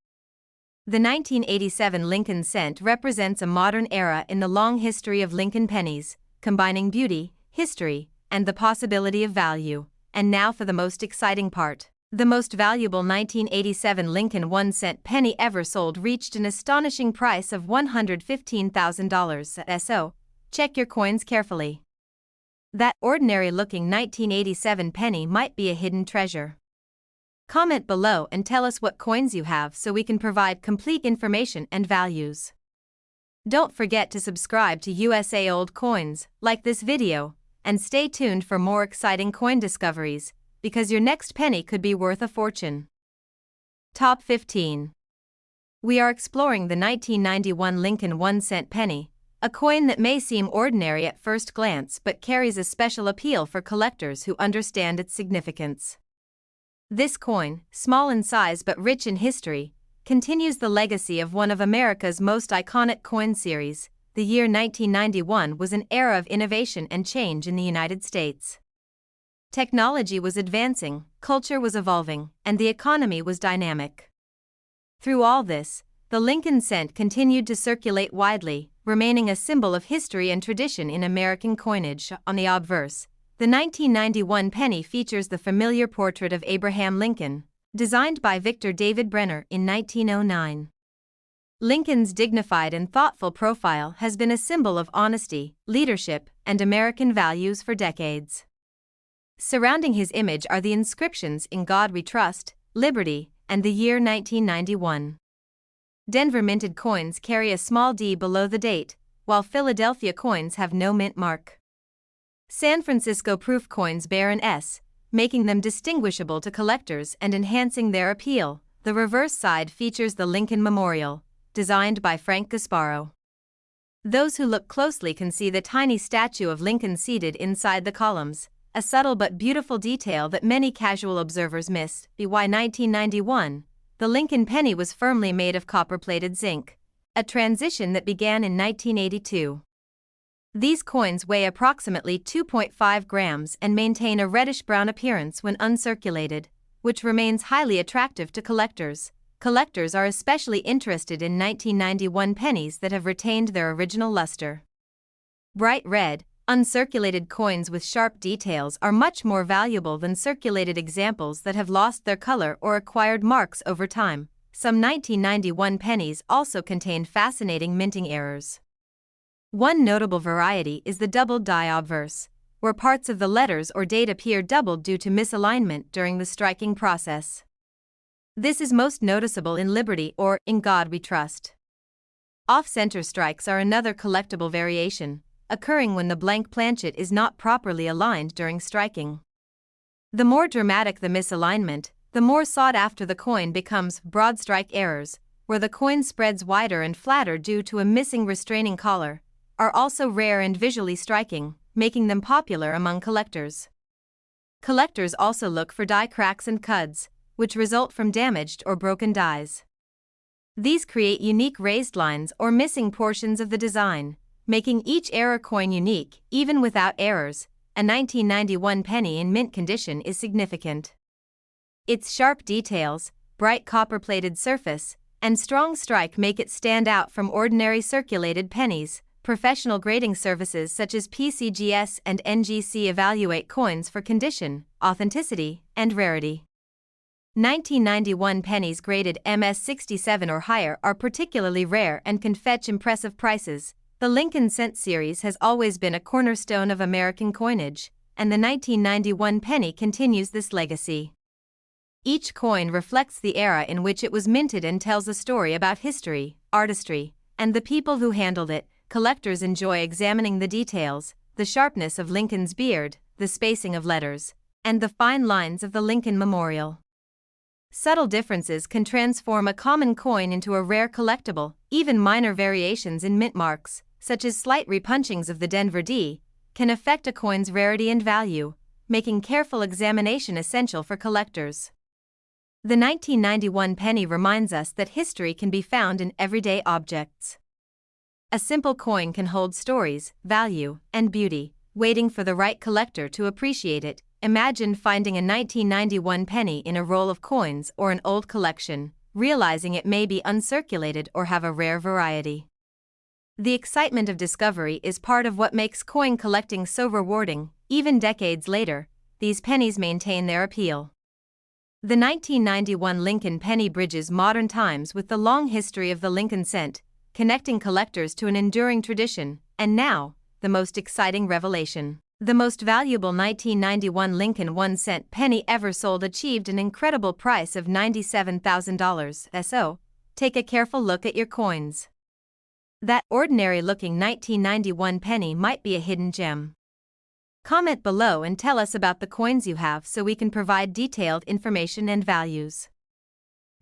The 1987 Lincoln Cent represents a modern era in the long history of Lincoln pennies, combining beauty, history, and the possibility of value. And now for the most exciting part. The most valuable 1987 Lincoln 1-cent penny ever sold reached an astonishing price of $115,000. So, check your coins carefully. That ordinary-looking 1987 penny might be a hidden treasure. Comment below and tell us what coins you have so we can provide complete information and values. Don't forget to subscribe to USA Old Coins, like this video, and stay tuned for more exciting coin discoveries, because your next penny could be worth a fortune. Top 15. We are exploring the 1991 Lincoln 1-cent penny, a coin that may seem ordinary at first glance but carries a special appeal for collectors who understand its significance. This coin, small in size but rich in history, continues the legacy of one of America's most iconic coin series. The year 1991 was an era of innovation and change in the United States. Technology was advancing, culture was evolving, and the economy was dynamic. Through all this, the Lincoln Cent continued to circulate widely, remaining a symbol of history and tradition in American coinage. On the obverse, the 1991 penny features the familiar portrait of Abraham Lincoln, designed by Victor David Brenner in 1909. Lincoln's dignified and thoughtful profile has been a symbol of honesty, leadership, and American values for decades. Surrounding his image are the inscriptions "In God We Trust," "Liberty," and the year 1991. Denver minted coins carry a small D below the date, while Philadelphia coins have no mint mark. San Francisco proof coins bear an S, making them distinguishable to collectors and enhancing their appeal. The reverse side features the Lincoln Memorial, designed by Frank Gasparo. Those who look closely can see the tiny statue of Lincoln seated inside the columns, a subtle but beautiful detail that many casual observers missed. By 1991, the Lincoln penny was firmly made of copper-plated zinc, a transition that began in 1982. These coins weigh approximately 2.5 grams and maintain a reddish-brown appearance when uncirculated, which remains highly attractive to collectors. Collectors are especially interested in 1991 pennies that have retained their original luster. Bright red, uncirculated coins with sharp details are much more valuable than circulated examples that have lost their color or acquired marks over time. Some 1991 pennies also contain fascinating minting errors. One notable variety is the doubled die obverse, where parts of the letters or date appear doubled due to misalignment during the striking process. This is most noticeable in Liberty or In God We Trust. Off-center strikes are another collectible variation, occurring when the blank planchet is not properly aligned during striking. The more dramatic the misalignment, the more sought after the coin becomes. Broad strike errors, where the coin spreads wider and flatter due to a missing restraining collar, are also rare and visually striking, making them popular among collectors. Collectors also look for die cracks and cuds, which result from damaged or broken dies. These create unique raised lines or missing portions of the design, making each error coin unique. Even without errors, a 1991 penny in mint condition is significant. Its sharp details, bright copper-plated surface, and strong strike make it stand out from ordinary circulated pennies. Professional grading services such as PCGS and NGC evaluate coins for condition, authenticity, and rarity. 1991 pennies graded MS67 or higher are particularly rare and can fetch impressive prices. The Lincoln Cent series has always been a cornerstone of American coinage, and the 1991 penny continues this legacy. Each coin reflects the era in which it was minted and tells a story about history, artistry, and the people who handled it. Collectors enjoy examining the details, the sharpness of Lincoln's beard, the spacing of letters, and the fine lines of the Lincoln Memorial. Subtle differences can transform a common coin into a rare collectible. Even minor variations in mint marks, such as slight repunchings of the Denver D, can affect a coin's rarity and value, making careful examination essential for collectors. The 1991 penny reminds us that history can be found in everyday objects. A simple coin can hold stories, value, and beauty, waiting for the right collector to appreciate it. Imagine finding a 1991 penny in a roll of coins or an old collection, realizing it may be uncirculated or have a rare variety. The excitement of discovery is part of what makes coin collecting so rewarding. Even decades later, these pennies maintain their appeal. The 1991 Lincoln penny bridges modern times with the long history of the Lincoln cent, connecting collectors to an enduring tradition. And now, the most exciting revelation. The most valuable 1991 Lincoln 1-cent penny ever sold achieved an incredible price of $97,000. So, take a careful look at your coins. That ordinary-looking 1991 penny might be a hidden gem. Comment below and tell us about the coins you have so we can provide detailed information and values.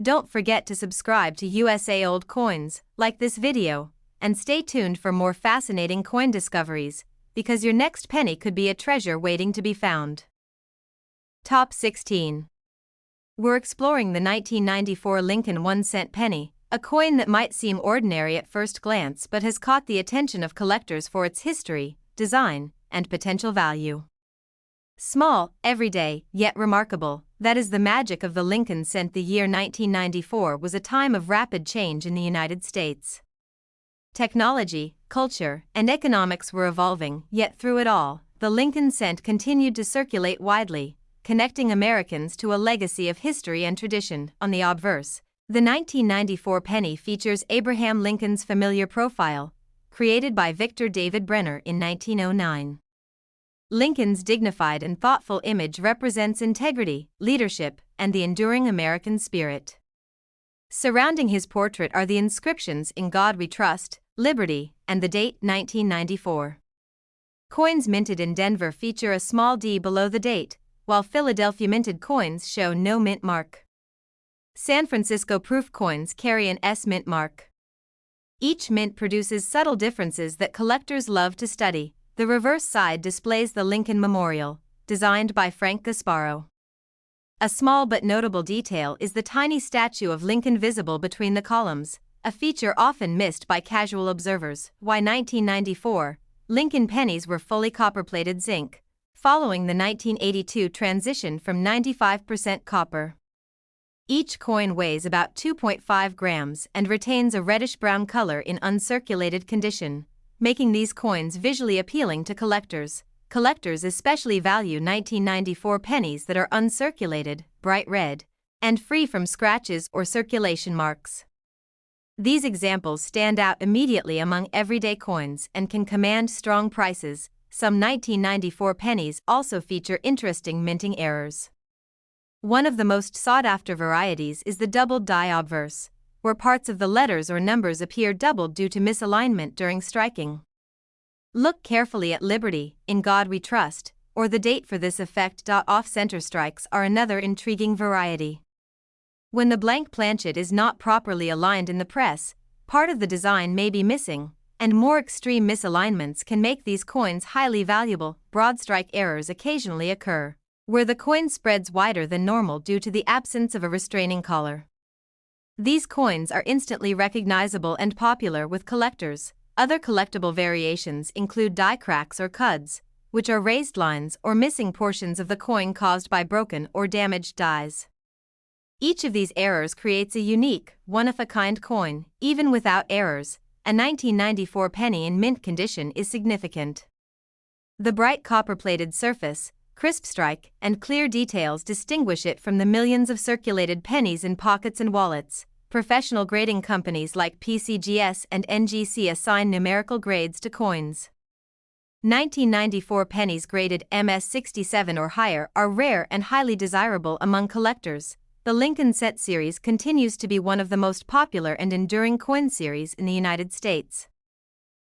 Don't forget to subscribe to USA Old Coins, like this video, and stay tuned for more fascinating coin discoveries, because your next penny could be a treasure waiting to be found. Top 16. We're exploring the 1994 Lincoln 1-cent penny, a coin that might seem ordinary at first glance but has caught the attention of collectors for its history, design, and potential value. Small, everyday, yet remarkable, that is the magic of the Lincoln cent. The year 1994 was a time of rapid change in the United States. Technology, culture, and economics were evolving, yet through it all, the Lincoln cent continued to circulate widely, connecting Americans to a legacy of history and tradition. On the obverse, the 1994 penny features Abraham Lincoln's familiar profile, created by Victor David Brenner in 1909. Lincoln's dignified and thoughtful image represents integrity, leadership, and the enduring American spirit. Surrounding his portrait are the inscriptions "In God We Trust," "Liberty," and the date 1994. Coins minted in Denver feature a small D below the date, while Philadelphia minted coins show no mint mark. San Francisco proof coins carry an S mint mark. Each mint produces subtle differences that collectors love to study. The reverse side displays the Lincoln Memorial, designed by Frank Gasparo. A small but notable detail is the tiny statue of Lincoln visible between the columns, a feature often missed by casual observers. Why 1994, Lincoln pennies were fully copper-plated zinc, following the 1982 transition from 95% copper. Each coin weighs about 2.5 grams and retains a reddish-brown color in uncirculated condition, making these coins visually appealing to collectors. Collectors especially value 1994 pennies that are uncirculated, bright red, and free from scratches or circulation marks. These examples stand out immediately among everyday coins and can command strong prices. Some 1994 pennies also feature interesting minting errors. One of the most sought-after varieties is the doubled die obverse, where parts of the letters or numbers appear doubled due to misalignment during striking. Look carefully at "Liberty, in God We Trust," or the date for this effect. Off-center strikes are another intriguing variety. When the blank planchet is not properly aligned in the press, part of the design may be missing, and more extreme misalignments can make these coins highly valuable. Broad strike errors occasionally occur, where the coin spreads wider than normal due to the absence of a restraining collar. These coins are instantly recognizable and popular with collectors. Other collectible variations include die cracks or cuds, which are raised lines or missing portions of the coin caused by broken or damaged dies. Each of these errors creates a unique, one-of-a-kind coin. Even without errors, a 1994 penny in mint condition is significant. The bright copper-plated surface, crisp strike, and clear details distinguish it from the millions of circulated pennies in pockets and wallets. Professional grading companies like PCGS and NGC assign numerical grades to coins. 1994 pennies graded MS67 or higher are rare and highly desirable among collectors. The Lincoln Cent series continues to be one of the most popular and enduring coin series in the United States.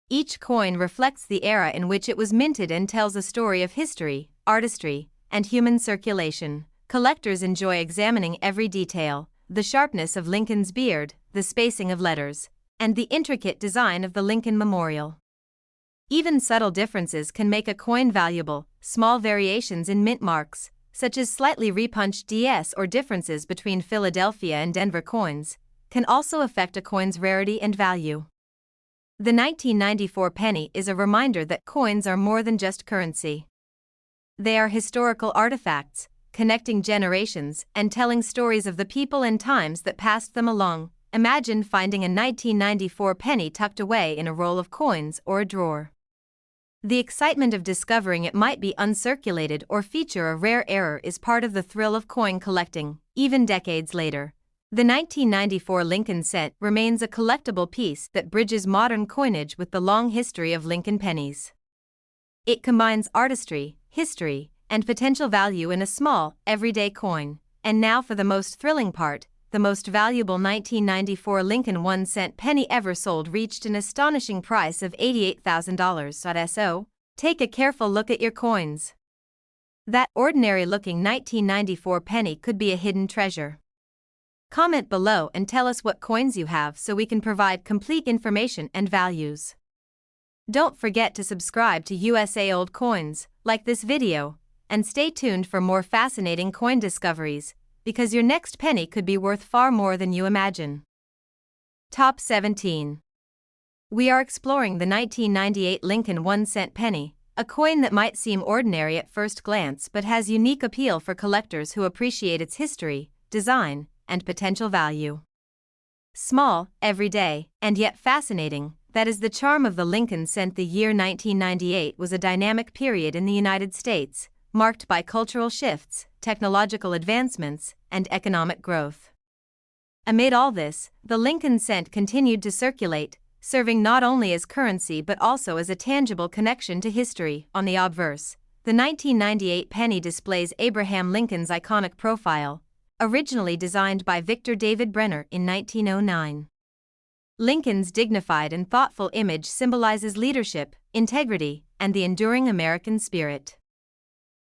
Each coin reflects the era in which it was minted and tells a story of history, artistry, and human circulation. Collectors enjoy examining every detail: the sharpness of Lincoln's beard, the spacing of letters, and the intricate design of the Lincoln Memorial. Even subtle differences can make a coin valuable. Small variations in mint marks, such as slightly repunched DS or differences between Philadelphia and Denver coins, can also affect a coin's rarity and value. The 1994 penny is a reminder that coins are more than just currency. They are historical artifacts, connecting generations and telling stories of the people and times that passed them along. Imagine finding a 1994 penny tucked away in a roll of coins or a drawer. The excitement of discovering it might be uncirculated or feature a rare error is part of the thrill of coin collecting. Even decades later, the 1994 Lincoln Cent remains a collectible piece that bridges modern coinage with the long history of Lincoln pennies. It combines artistry, history, and potential value in a small, everyday coin. And now for the most thrilling part: the most valuable 1994 Lincoln 1-cent penny ever sold reached an astonishing price of $88,000. So, take a careful look at your coins. That ordinary-looking 1994 penny could be a hidden treasure. Comment below and tell us what coins you have so we can provide complete information and values. Don't forget to subscribe to USA Old Coins, like this video, and stay tuned for more fascinating coin discoveries, because your next penny could be worth far more than you imagine. Top 17. We are exploring the 1998 Lincoln 1-cent penny, a coin that might seem ordinary at first glance but has unique appeal for collectors who appreciate its history, design, and potential value. Small, everyday, and yet fascinating, that is the charm of the Lincoln Cent. The year 1998 was a dynamic period in the United States, marked by cultural shifts, technological advancements, and economic growth. Amid all this, the Lincoln Cent continued to circulate, serving not only as currency but also as a tangible connection to history. On the obverse, the 1998 penny displays Abraham Lincoln's iconic profile, originally designed by Victor David Brenner in 1909. Lincoln's dignified and thoughtful image symbolizes leadership, integrity, and the enduring American spirit.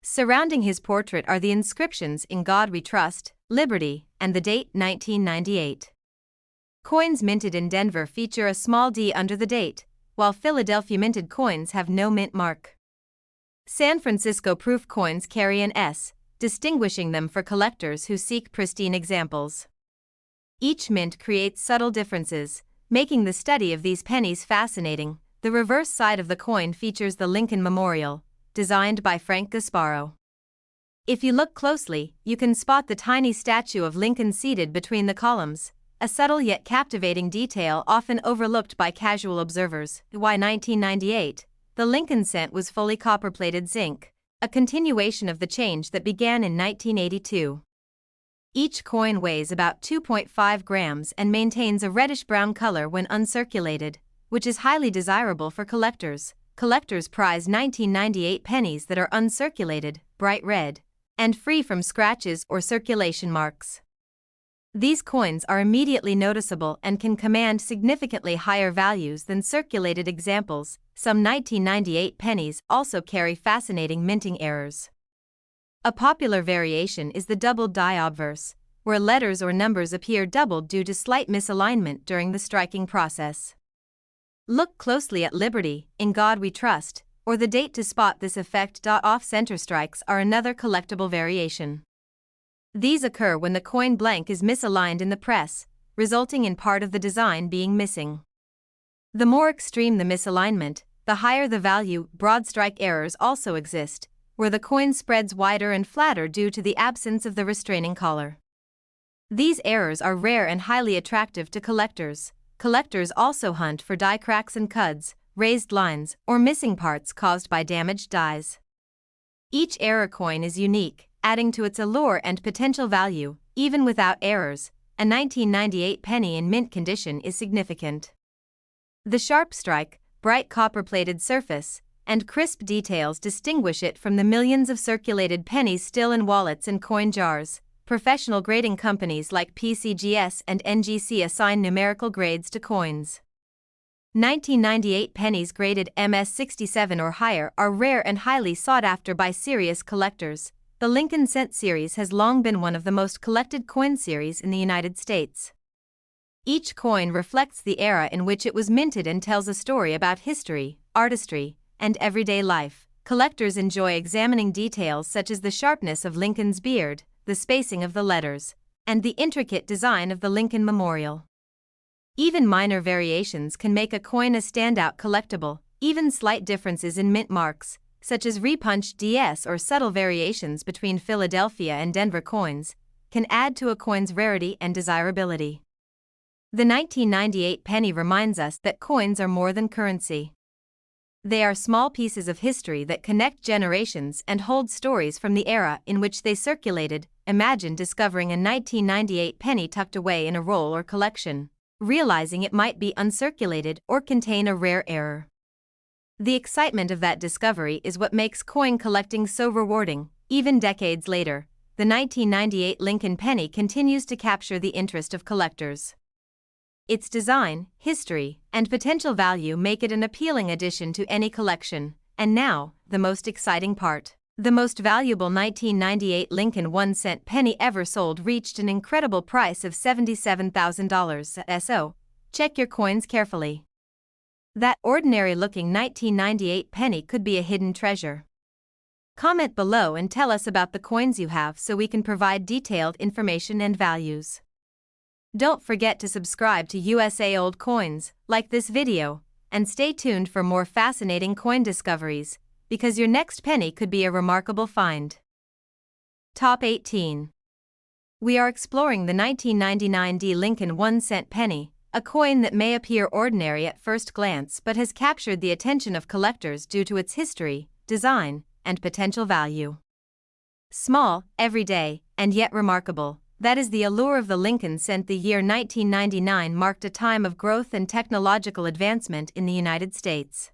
Surrounding his portrait are the inscriptions "In God We Trust," "Liberty," and the date 1998. Coins minted in Denver feature a small D under the date, while Philadelphia minted coins have no mint mark. San Francisco proof coins carry an S, distinguishing them for collectors who seek pristine examples. Each mint creates subtle differences, making the study of these pennies fascinating. The reverse side of the coin features the Lincoln Memorial, designed by Frank Gasparo. If you look closely, you can spot the tiny statue of Lincoln seated between the columns, a subtle yet captivating detail often overlooked by casual observers. Why 1998? The Lincoln Cent was fully copper-plated zinc, a continuation of the change that began in 1982. Each coin weighs about 2.5 grams and maintains a reddish-brown color when uncirculated, which is highly desirable for collectors. Collectors prize 1998 pennies that are uncirculated, bright red, and free from scratches or circulation marks. These coins are immediately noticeable and can command significantly higher values than circulated examples. some 1998 pennies also carry fascinating minting errors. A popular variation is the doubled die obverse, where letters or numbers appear doubled due to slight misalignment during the striking process. Look closely at Liberty, In God We Trust, or the date to spot this effect. Off-center strikes are another collectible variation. These occur when the coin blank is misaligned in the press, resulting in part of the design being missing. The more extreme the misalignment, the higher the value. Broad strike errors also exist, where the coin spreads wider and flatter due to the absence of the restraining collar. These errors are rare and highly attractive to collectors. Collectors also hunt for die cracks and cuds, raised lines, or missing parts caused by damaged dies. Each error coin is unique, adding to its allure and potential value. Even without errors, a 1998 penny in mint condition is significant. The sharp strike, bright copper-plated surface, and crisp details distinguish it from the millions of circulated pennies still in wallets and coin jars. Professional grading companies like PCGS and NGC assign numerical grades to coins. 1998 pennies graded MS67 or higher are rare and highly sought after by serious collectors. The Lincoln Cent series has long been one of the most collected coin series in the United States. Each coin reflects the era in which it was minted and tells a story about history, artistry, and everyday life. Collectors enjoy examining details such as the sharpness of Lincoln's beard, the spacing of the letters, and the intricate design of the Lincoln Memorial. Even minor variations can make a coin a standout collectible. Even slight differences in mint marks, such as repunched DS or subtle variations between Philadelphia and Denver coins, can add to a coin's rarity and desirability. The 1998 penny reminds us that coins are more than currency. They are small pieces of history that connect generations and hold stories from the era in which they circulated. Imagine discovering a 1998 penny tucked away in a roll or collection, realizing it might be uncirculated or contain a rare error. The excitement of that discovery is what makes coin collecting so rewarding. Even decades later, the 1998 Lincoln penny continues to capture the interest of collectors. Its design, history, and potential value make it an appealing addition to any collection. And now, the most exciting part. The most valuable 1998 Lincoln 1-cent penny ever sold reached an incredible price of $77,000. So, check your coins carefully. That ordinary-looking 1998 penny could be a hidden treasure. Comment below and tell us about the coins you have so we can provide detailed information and values. Don't forget to subscribe to USA Old Coins, like this video, and stay tuned for more fascinating coin discoveries, because your next penny could be a remarkable find. Top 18. We are exploring the 1999 D Lincoln 1-cent penny, a coin that may appear ordinary at first glance but has captured the attention of collectors due to its history, design, and potential value. Small, everyday, and yet remarkable. That is the allure of the Lincoln Cent. The year 1999 marked a time of growth and technological advancement in the United States.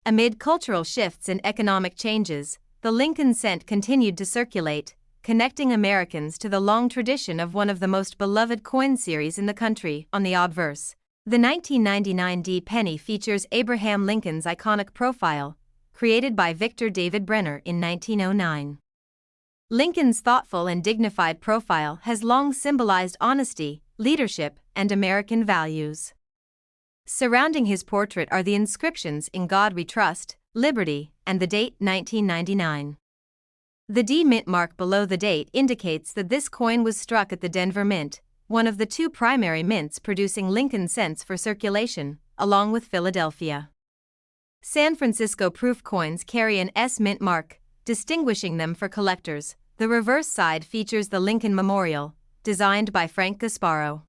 Amid cultural shifts and economic changes, the Lincoln Cent continued to circulate, connecting Americans to the long tradition of one of the most beloved coin series in the country. On the obverse, the 1999 D penny features Abraham Lincoln's iconic profile, created by Victor David Brenner in 1909. Lincoln's thoughtful and dignified profile has long symbolized honesty, leadership, and American values. Surrounding his portrait are the inscriptions "In God We Trust," "Liberty," and the date 1999. The D mint mark below the date indicates that this coin was struck at the Denver Mint, one of the two primary mints producing Lincoln cents for circulation, along with Philadelphia. San Francisco proof coins carry an S mint mark, distinguishing them for collectors. The reverse side features the Lincoln Memorial, designed by Frank Gasparo.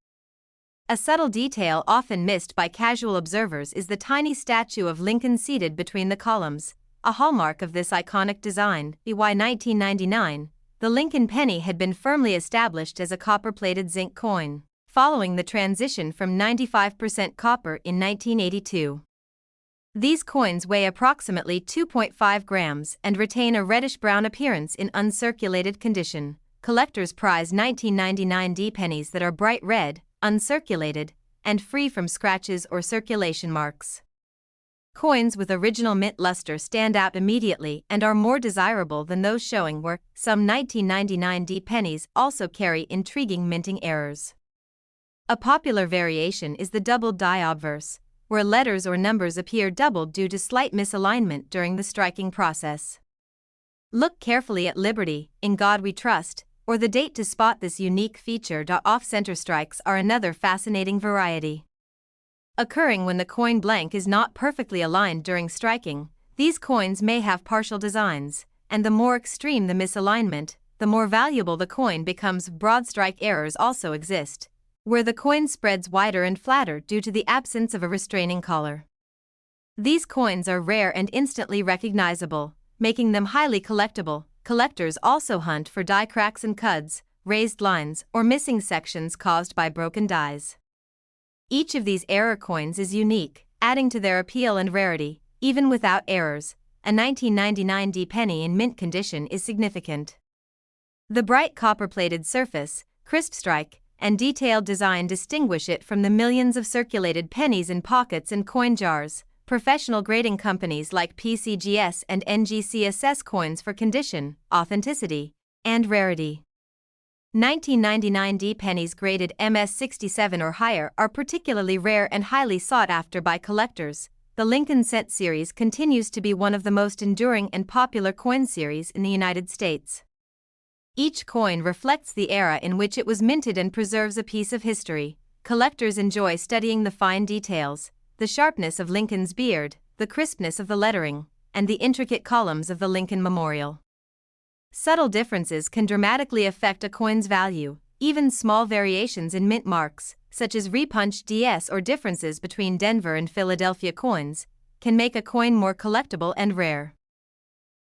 A subtle detail often missed by casual observers is the tiny statue of Lincoln seated between the columns, a hallmark of this iconic design. By 1999, the Lincoln penny had been firmly established as a copper-plated zinc coin, following the transition from 95% copper in 1982. These coins weigh approximately 2.5 grams and retain a reddish-brown appearance in uncirculated condition. Collectors prize 1999 D pennies that are bright red, uncirculated, and free from scratches or circulation marks. Coins with original mint luster stand out immediately and are more desirable than those showing where some 1999 pennies also carry intriguing minting errors. A popular variation is the doubled die obverse, where letters or numbers appear doubled due to slight misalignment during the striking process. Look carefully at Liberty, In God We Trust, or the date to spot this unique feature. Off-center strikes are another fascinating variety. Occurring when the coin blank is not perfectly aligned during striking, these coins may have partial designs, and the more extreme the misalignment, the more valuable the coin becomes. Broad strike errors also exist, where the coin spreads wider and flatter due to the absence of a restraining collar. These coins are rare and instantly recognizable, making them highly collectible. Collectors also hunt for die cracks and cuds, raised lines, or missing sections caused by broken dies. Each of these error coins is unique, adding to their appeal and rarity. Even without errors, a 1999 penny in mint condition is significant. The bright copper-plated surface, crisp strike, and detailed design distinguish it from the millions of circulated pennies in pockets and coin jars. Professional grading companies like PCGS and NGC assess coins for condition, authenticity, and rarity. 1999 pennies graded MS67 or higher are particularly rare and highly sought after by collectors. The Lincoln Cent series continues to be one of the most enduring and popular coin series in the United States. Each coin reflects the era in which it was minted and preserves a piece of history. Collectors enjoy studying the fine details, the sharpness of Lincoln's beard, the crispness of the lettering, and the intricate columns of the Lincoln Memorial. Subtle differences can dramatically affect a coin's value. Even small variations in mint marks, such as repunched DS or differences between Denver and Philadelphia coins, can make a coin more collectible and rare.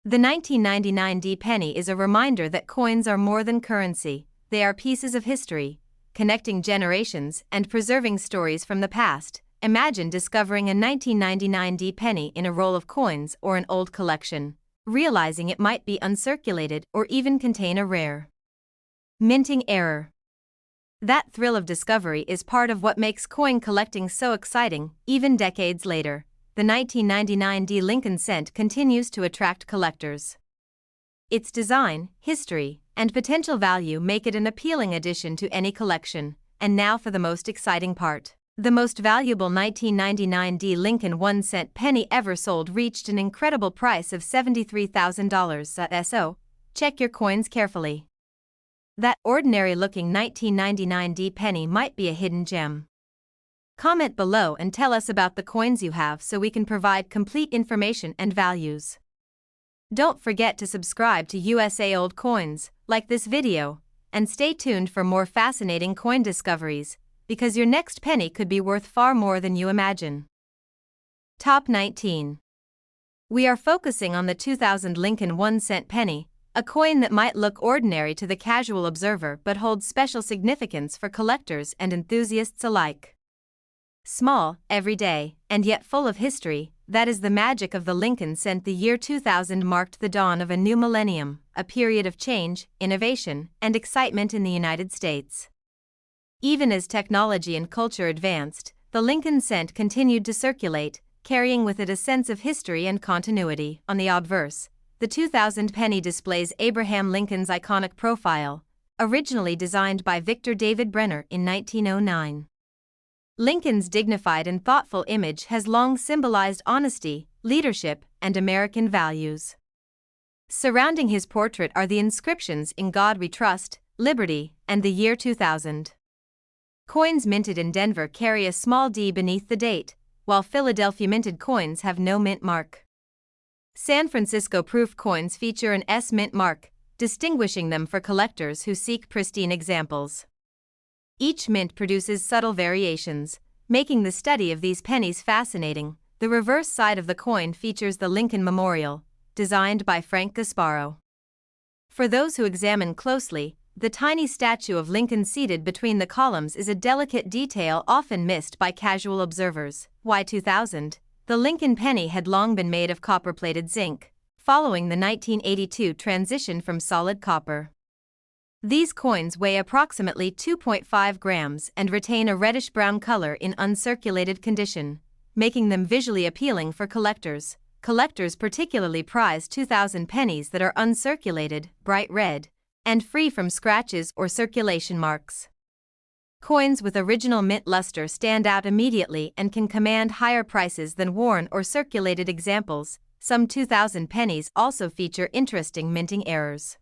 The 1999 penny is a reminder that coins are more than currency. They are pieces of history, connecting generations and preserving stories from the past. Imagine discovering a 1999 penny in a roll of coins or an old collection, realizing it might be uncirculated or even contain a rare minting error. That thrill of discovery is part of what makes coin collecting so exciting. Even decades later, the 1999 Lincoln Cent continues to attract collectors. Its design, history, and potential value make it an appealing addition to any collection. And now for the most exciting part. The most valuable 1999 Lincoln 1 cent penny ever sold reached an incredible price of $73,000. So, check your coins carefully. That ordinary-looking 1999 penny might be a hidden gem. Comment below and tell us about the coins you have so we can provide complete information and values. Don't forget to subscribe to USA Old Coins, like this video, and stay tuned for more fascinating coin discoveries, because your next penny could be worth far more than you imagine. Top 19. We are focusing on the 2000 Lincoln 1 cent penny, a coin that might look ordinary to the casual observer but holds special significance for collectors and enthusiasts alike. Small, everyday, and yet full of history, that is the magic of the Lincoln Cent. The year 2000 marked the dawn of a new millennium, a period of change, innovation, and excitement in the United States. Even as technology and culture advanced, the Lincoln Cent continued to circulate, carrying with it a sense of history and continuity. On the obverse, the 2000 penny displays Abraham Lincoln's iconic profile, originally designed by Victor David Brenner in 1909. Lincoln's dignified and thoughtful image has long symbolized honesty, leadership, and American values. Surrounding his portrait are the inscriptions "In God We Trust," "Liberty," and "The Year 2000." Coins minted in Denver carry a small D beneath the date, while Philadelphia minted coins have no mint mark. San Francisco proof coins feature an S mint mark, distinguishing them for collectors who seek pristine examples. Each mint produces subtle variations, making the study of these pennies fascinating. The reverse side of the coin features the Lincoln Memorial, designed by Frank Gasparo. For those who examine closely, the tiny statue of Lincoln seated between the columns is a delicate detail often missed by casual observers. Y2000, the Lincoln penny had long been made of copper-plated zinc, following the 1982 transition from solid copper. These coins weigh approximately 2.5 grams and retain a reddish-brown color in uncirculated condition. making them visually appealing for collectors. Collectors particularly prize 2000 pennies that are uncirculated, bright red, and free from scratches or circulation marks. Coins with original mint luster stand out immediately and can command higher prices than worn or circulated examples. Some 2000 pennies also feature interesting minting errors.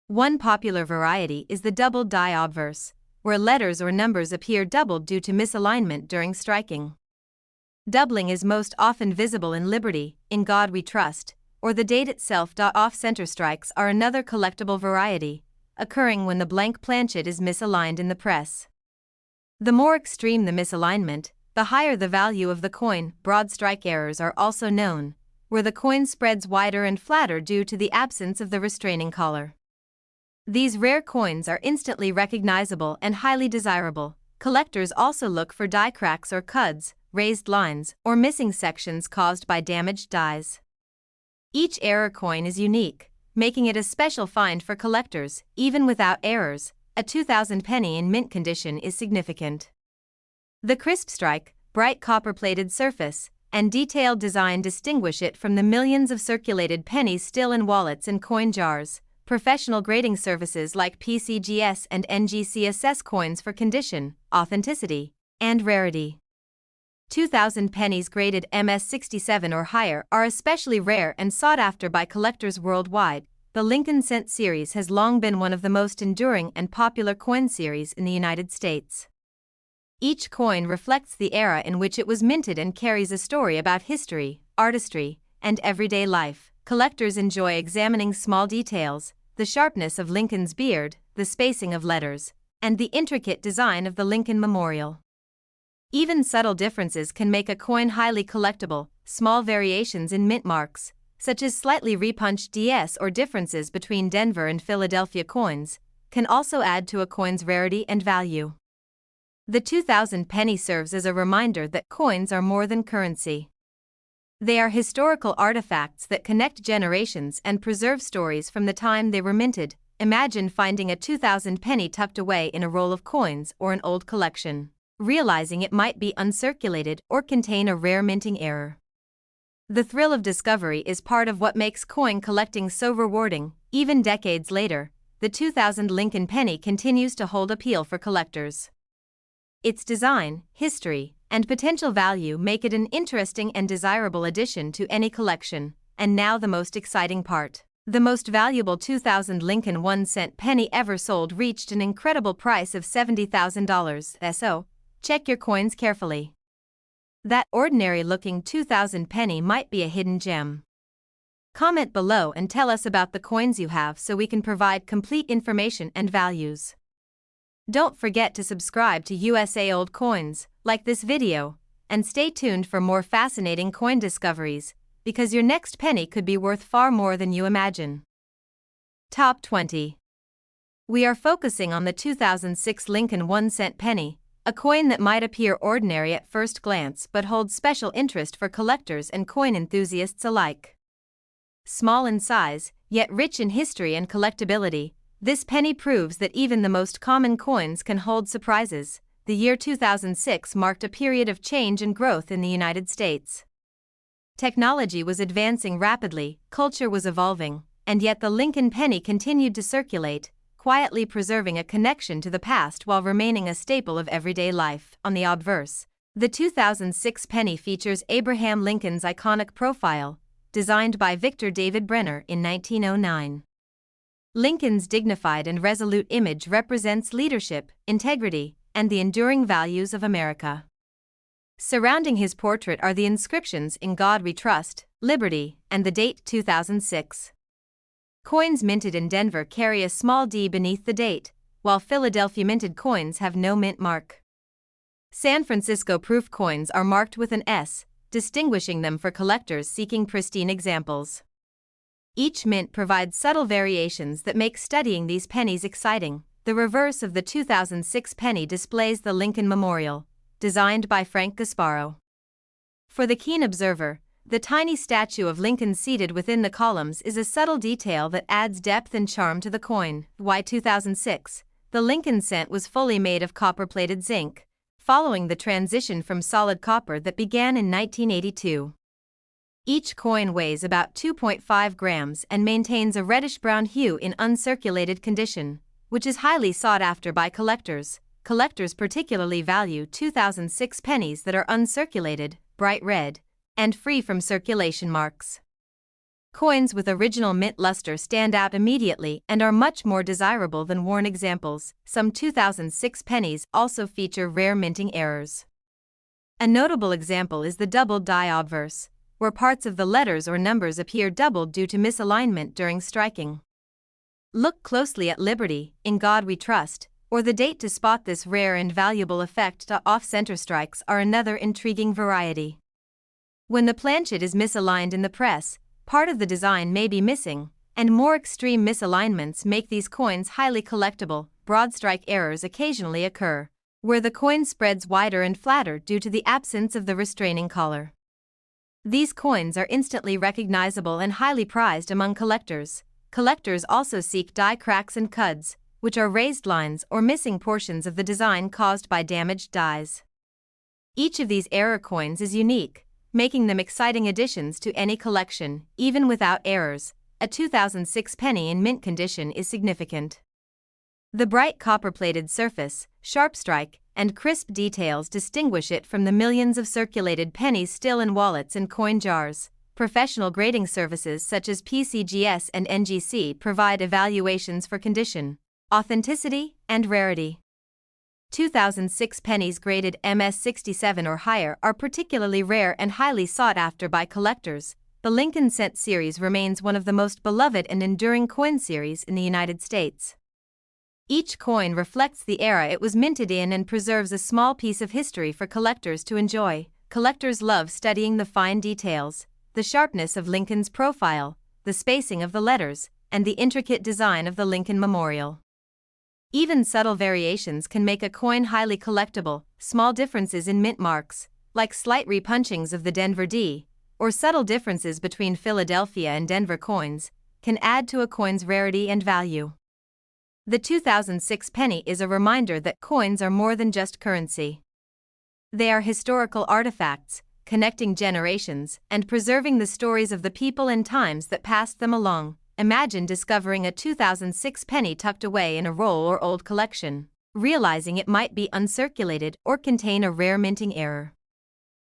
One popular variety is the doubled die obverse, where letters or numbers appear doubled due to misalignment during striking. Doubling is most often visible in Liberty, In God We Trust, or the date itself. Off-center strikes are another collectible variety, occurring when the blank planchet is misaligned in the press. The more extreme the misalignment, the higher the value of the coin. Broad strike errors are also known, where the coin spreads wider and flatter due to the absence of the restraining collar. These rare coins are instantly recognizable and highly desirable. Collectors also look for die cracks or cuds, raised lines, or missing sections caused by damaged dies. Each error coin is unique, making it a special find for collectors. Even without errors, a 2000 penny in mint condition is significant. The crisp strike, bright copper-plated surface, and detailed design distinguish it from the millions of circulated pennies still in wallets and coin jars. Professional grading services like PCGS and NGC assess coins for condition, authenticity, and rarity. 2000 pennies graded MS67 or higher are especially rare and sought after by collectors worldwide. The Lincoln Cent series has long been one of the most enduring and popular coin series in the United States. Each coin reflects the era in which it was minted and carries a story about history, artistry, and everyday life. Collectors enjoy examining small details, the sharpness of Lincoln's beard, the spacing of letters, and the intricate design of the Lincoln Memorial. Even subtle differences can make a coin highly collectible. Small variations in mint marks, such as slightly repunched DS or differences between Denver and Philadelphia coins, can also add to a coin's rarity and value. The 2000 penny serves as a reminder that coins are more than currency. They are historical artifacts that connect generations and preserve stories from the time they were minted. Imagine finding a 2000 penny tucked away in a roll of coins or an old collection, realizing it might be uncirculated or contain a rare minting error. The thrill of discovery is part of what makes coin collecting so rewarding. Even decades later, the 2000 Lincoln penny continues to hold appeal for collectors. Its design, history, and potential value make it an interesting and desirable addition to any collection. And now the most exciting part. The most valuable 2000 Lincoln 1-cent penny ever sold reached an incredible price of $70,000. So, check your coins carefully. That ordinary-looking 2000 penny might be a hidden gem. Comment below and tell us about the coins you have so we can provide complete information and values. Don't forget to subscribe to USA Old Coins, like this video, and stay tuned for more fascinating coin discoveries, because your next penny could be worth far more than you imagine. Top 20. We are focusing on the 2006 Lincoln 1-cent penny, a coin that might appear ordinary at first glance but holds special interest for collectors and coin enthusiasts alike. Small in size, yet rich in history and collectability, this penny proves that even the most common coins can hold surprises. The year 2006 marked a period of change and growth in the United States. Technology was advancing rapidly, culture was evolving, and yet the Lincoln penny continued to circulate, quietly preserving a connection to the past while remaining a staple of everyday life. On the obverse, the 2006 penny features Abraham Lincoln's iconic profile, designed by Victor David Brenner in 1909. Lincoln's dignified and resolute image represents leadership, integrity, and the enduring values of America. Surrounding his portrait are the inscriptions "In God We Trust," "Liberty," and the date 2006. Coins minted in Denver carry a small D beneath the date, while Philadelphia minted coins have no mint mark. San Francisco proof coins are marked with an S, distinguishing them for collectors seeking pristine examples. Each mint provides subtle variations that make studying these pennies exciting. The reverse of the 2006 penny displays the Lincoln Memorial, designed by Frank Gasparo. For the keen observer, the tiny statue of Lincoln seated within the columns is a subtle detail that adds depth and charm to the coin. Why 2006? The Lincoln cent was fully made of copper-plated zinc, following the transition from solid copper that began in 1982. Each coin weighs about 2.5 grams and maintains a reddish-brown hue in uncirculated condition, which is highly sought after by collectors. Collectors particularly value 2006 pennies that are uncirculated, bright red, and free from circulation marks. Coins with original mint luster stand out immediately and are much more desirable than worn examples. Some 2006 pennies also feature rare minting errors. A notable example is the doubled die obverse, where parts of the letters or numbers appear doubled due to misalignment during striking. Look closely at Liberty, In God We Trust, or the date to spot this rare and valuable effect. Off-center strikes are another intriguing variety. When the planchet is misaligned in the press, part of the design may be missing, and more extreme misalignments make these coins highly collectible. Broad strike errors occasionally occur, where the coin spreads wider and flatter due to the absence of the restraining collar. These coins are instantly recognizable and highly prized among collectors. Collectors also seek die cracks and cuds, which are raised lines or missing portions of the design caused by damaged dies. Each of these error coins is unique, making them exciting additions to any collection. Even without errors, a 2006 penny in mint condition is significant. The bright copper-plated surface, sharp strike, and crisp details distinguish it from the millions of circulated pennies still in wallets and coin jars. Professional grading services such as PCGS and NGC provide evaluations for condition, authenticity, and rarity. 2006 pennies graded MS67 or higher are particularly rare and highly sought after by collectors. The Lincoln Cent series remains one of the most beloved and enduring coin series in the United States. Each coin reflects the era it was minted in and preserves a small piece of history for collectors to enjoy. Collectors love studying the fine details, the sharpness of Lincoln's profile, the spacing of the letters, and the intricate design of the Lincoln Memorial. Even subtle variations can make a coin highly collectible. Small differences in mint marks, like slight repunchings of the Denver D, or subtle differences between Philadelphia and Denver coins, can add to a coin's rarity and value. The 2006 penny is a reminder that coins are more than just currency. They are historical artifacts, connecting generations and preserving the stories of the people and times that passed them along. Imagine discovering a 2006 penny tucked away in a roll or old collection, realizing it might be uncirculated or contain a rare minting error.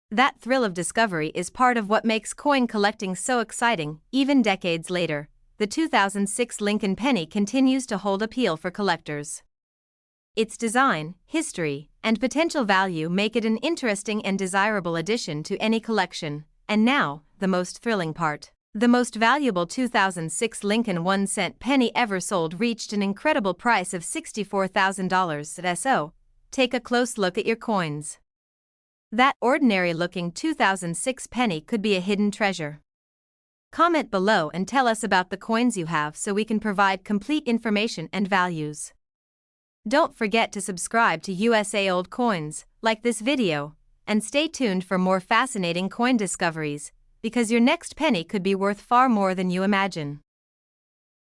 That thrill of discovery is part of what makes coin collecting so exciting. Even decades later, the 2006 Lincoln penny continues to hold appeal for collectors. Its design, history, and potential value make it an interesting and desirable addition to any collection. And now, the most thrilling part. The most valuable 2006 Lincoln 1-cent penny ever sold reached an incredible price of $64,000. So, take a close look at your coins. That ordinary-looking 2006 penny could be a hidden treasure. Comment below and tell us about the coins you have so we can provide complete information and values. Don't forget to subscribe to USA Old Coins, like this video, and stay tuned for more fascinating coin discoveries, because your next penny could be worth far more than you imagine.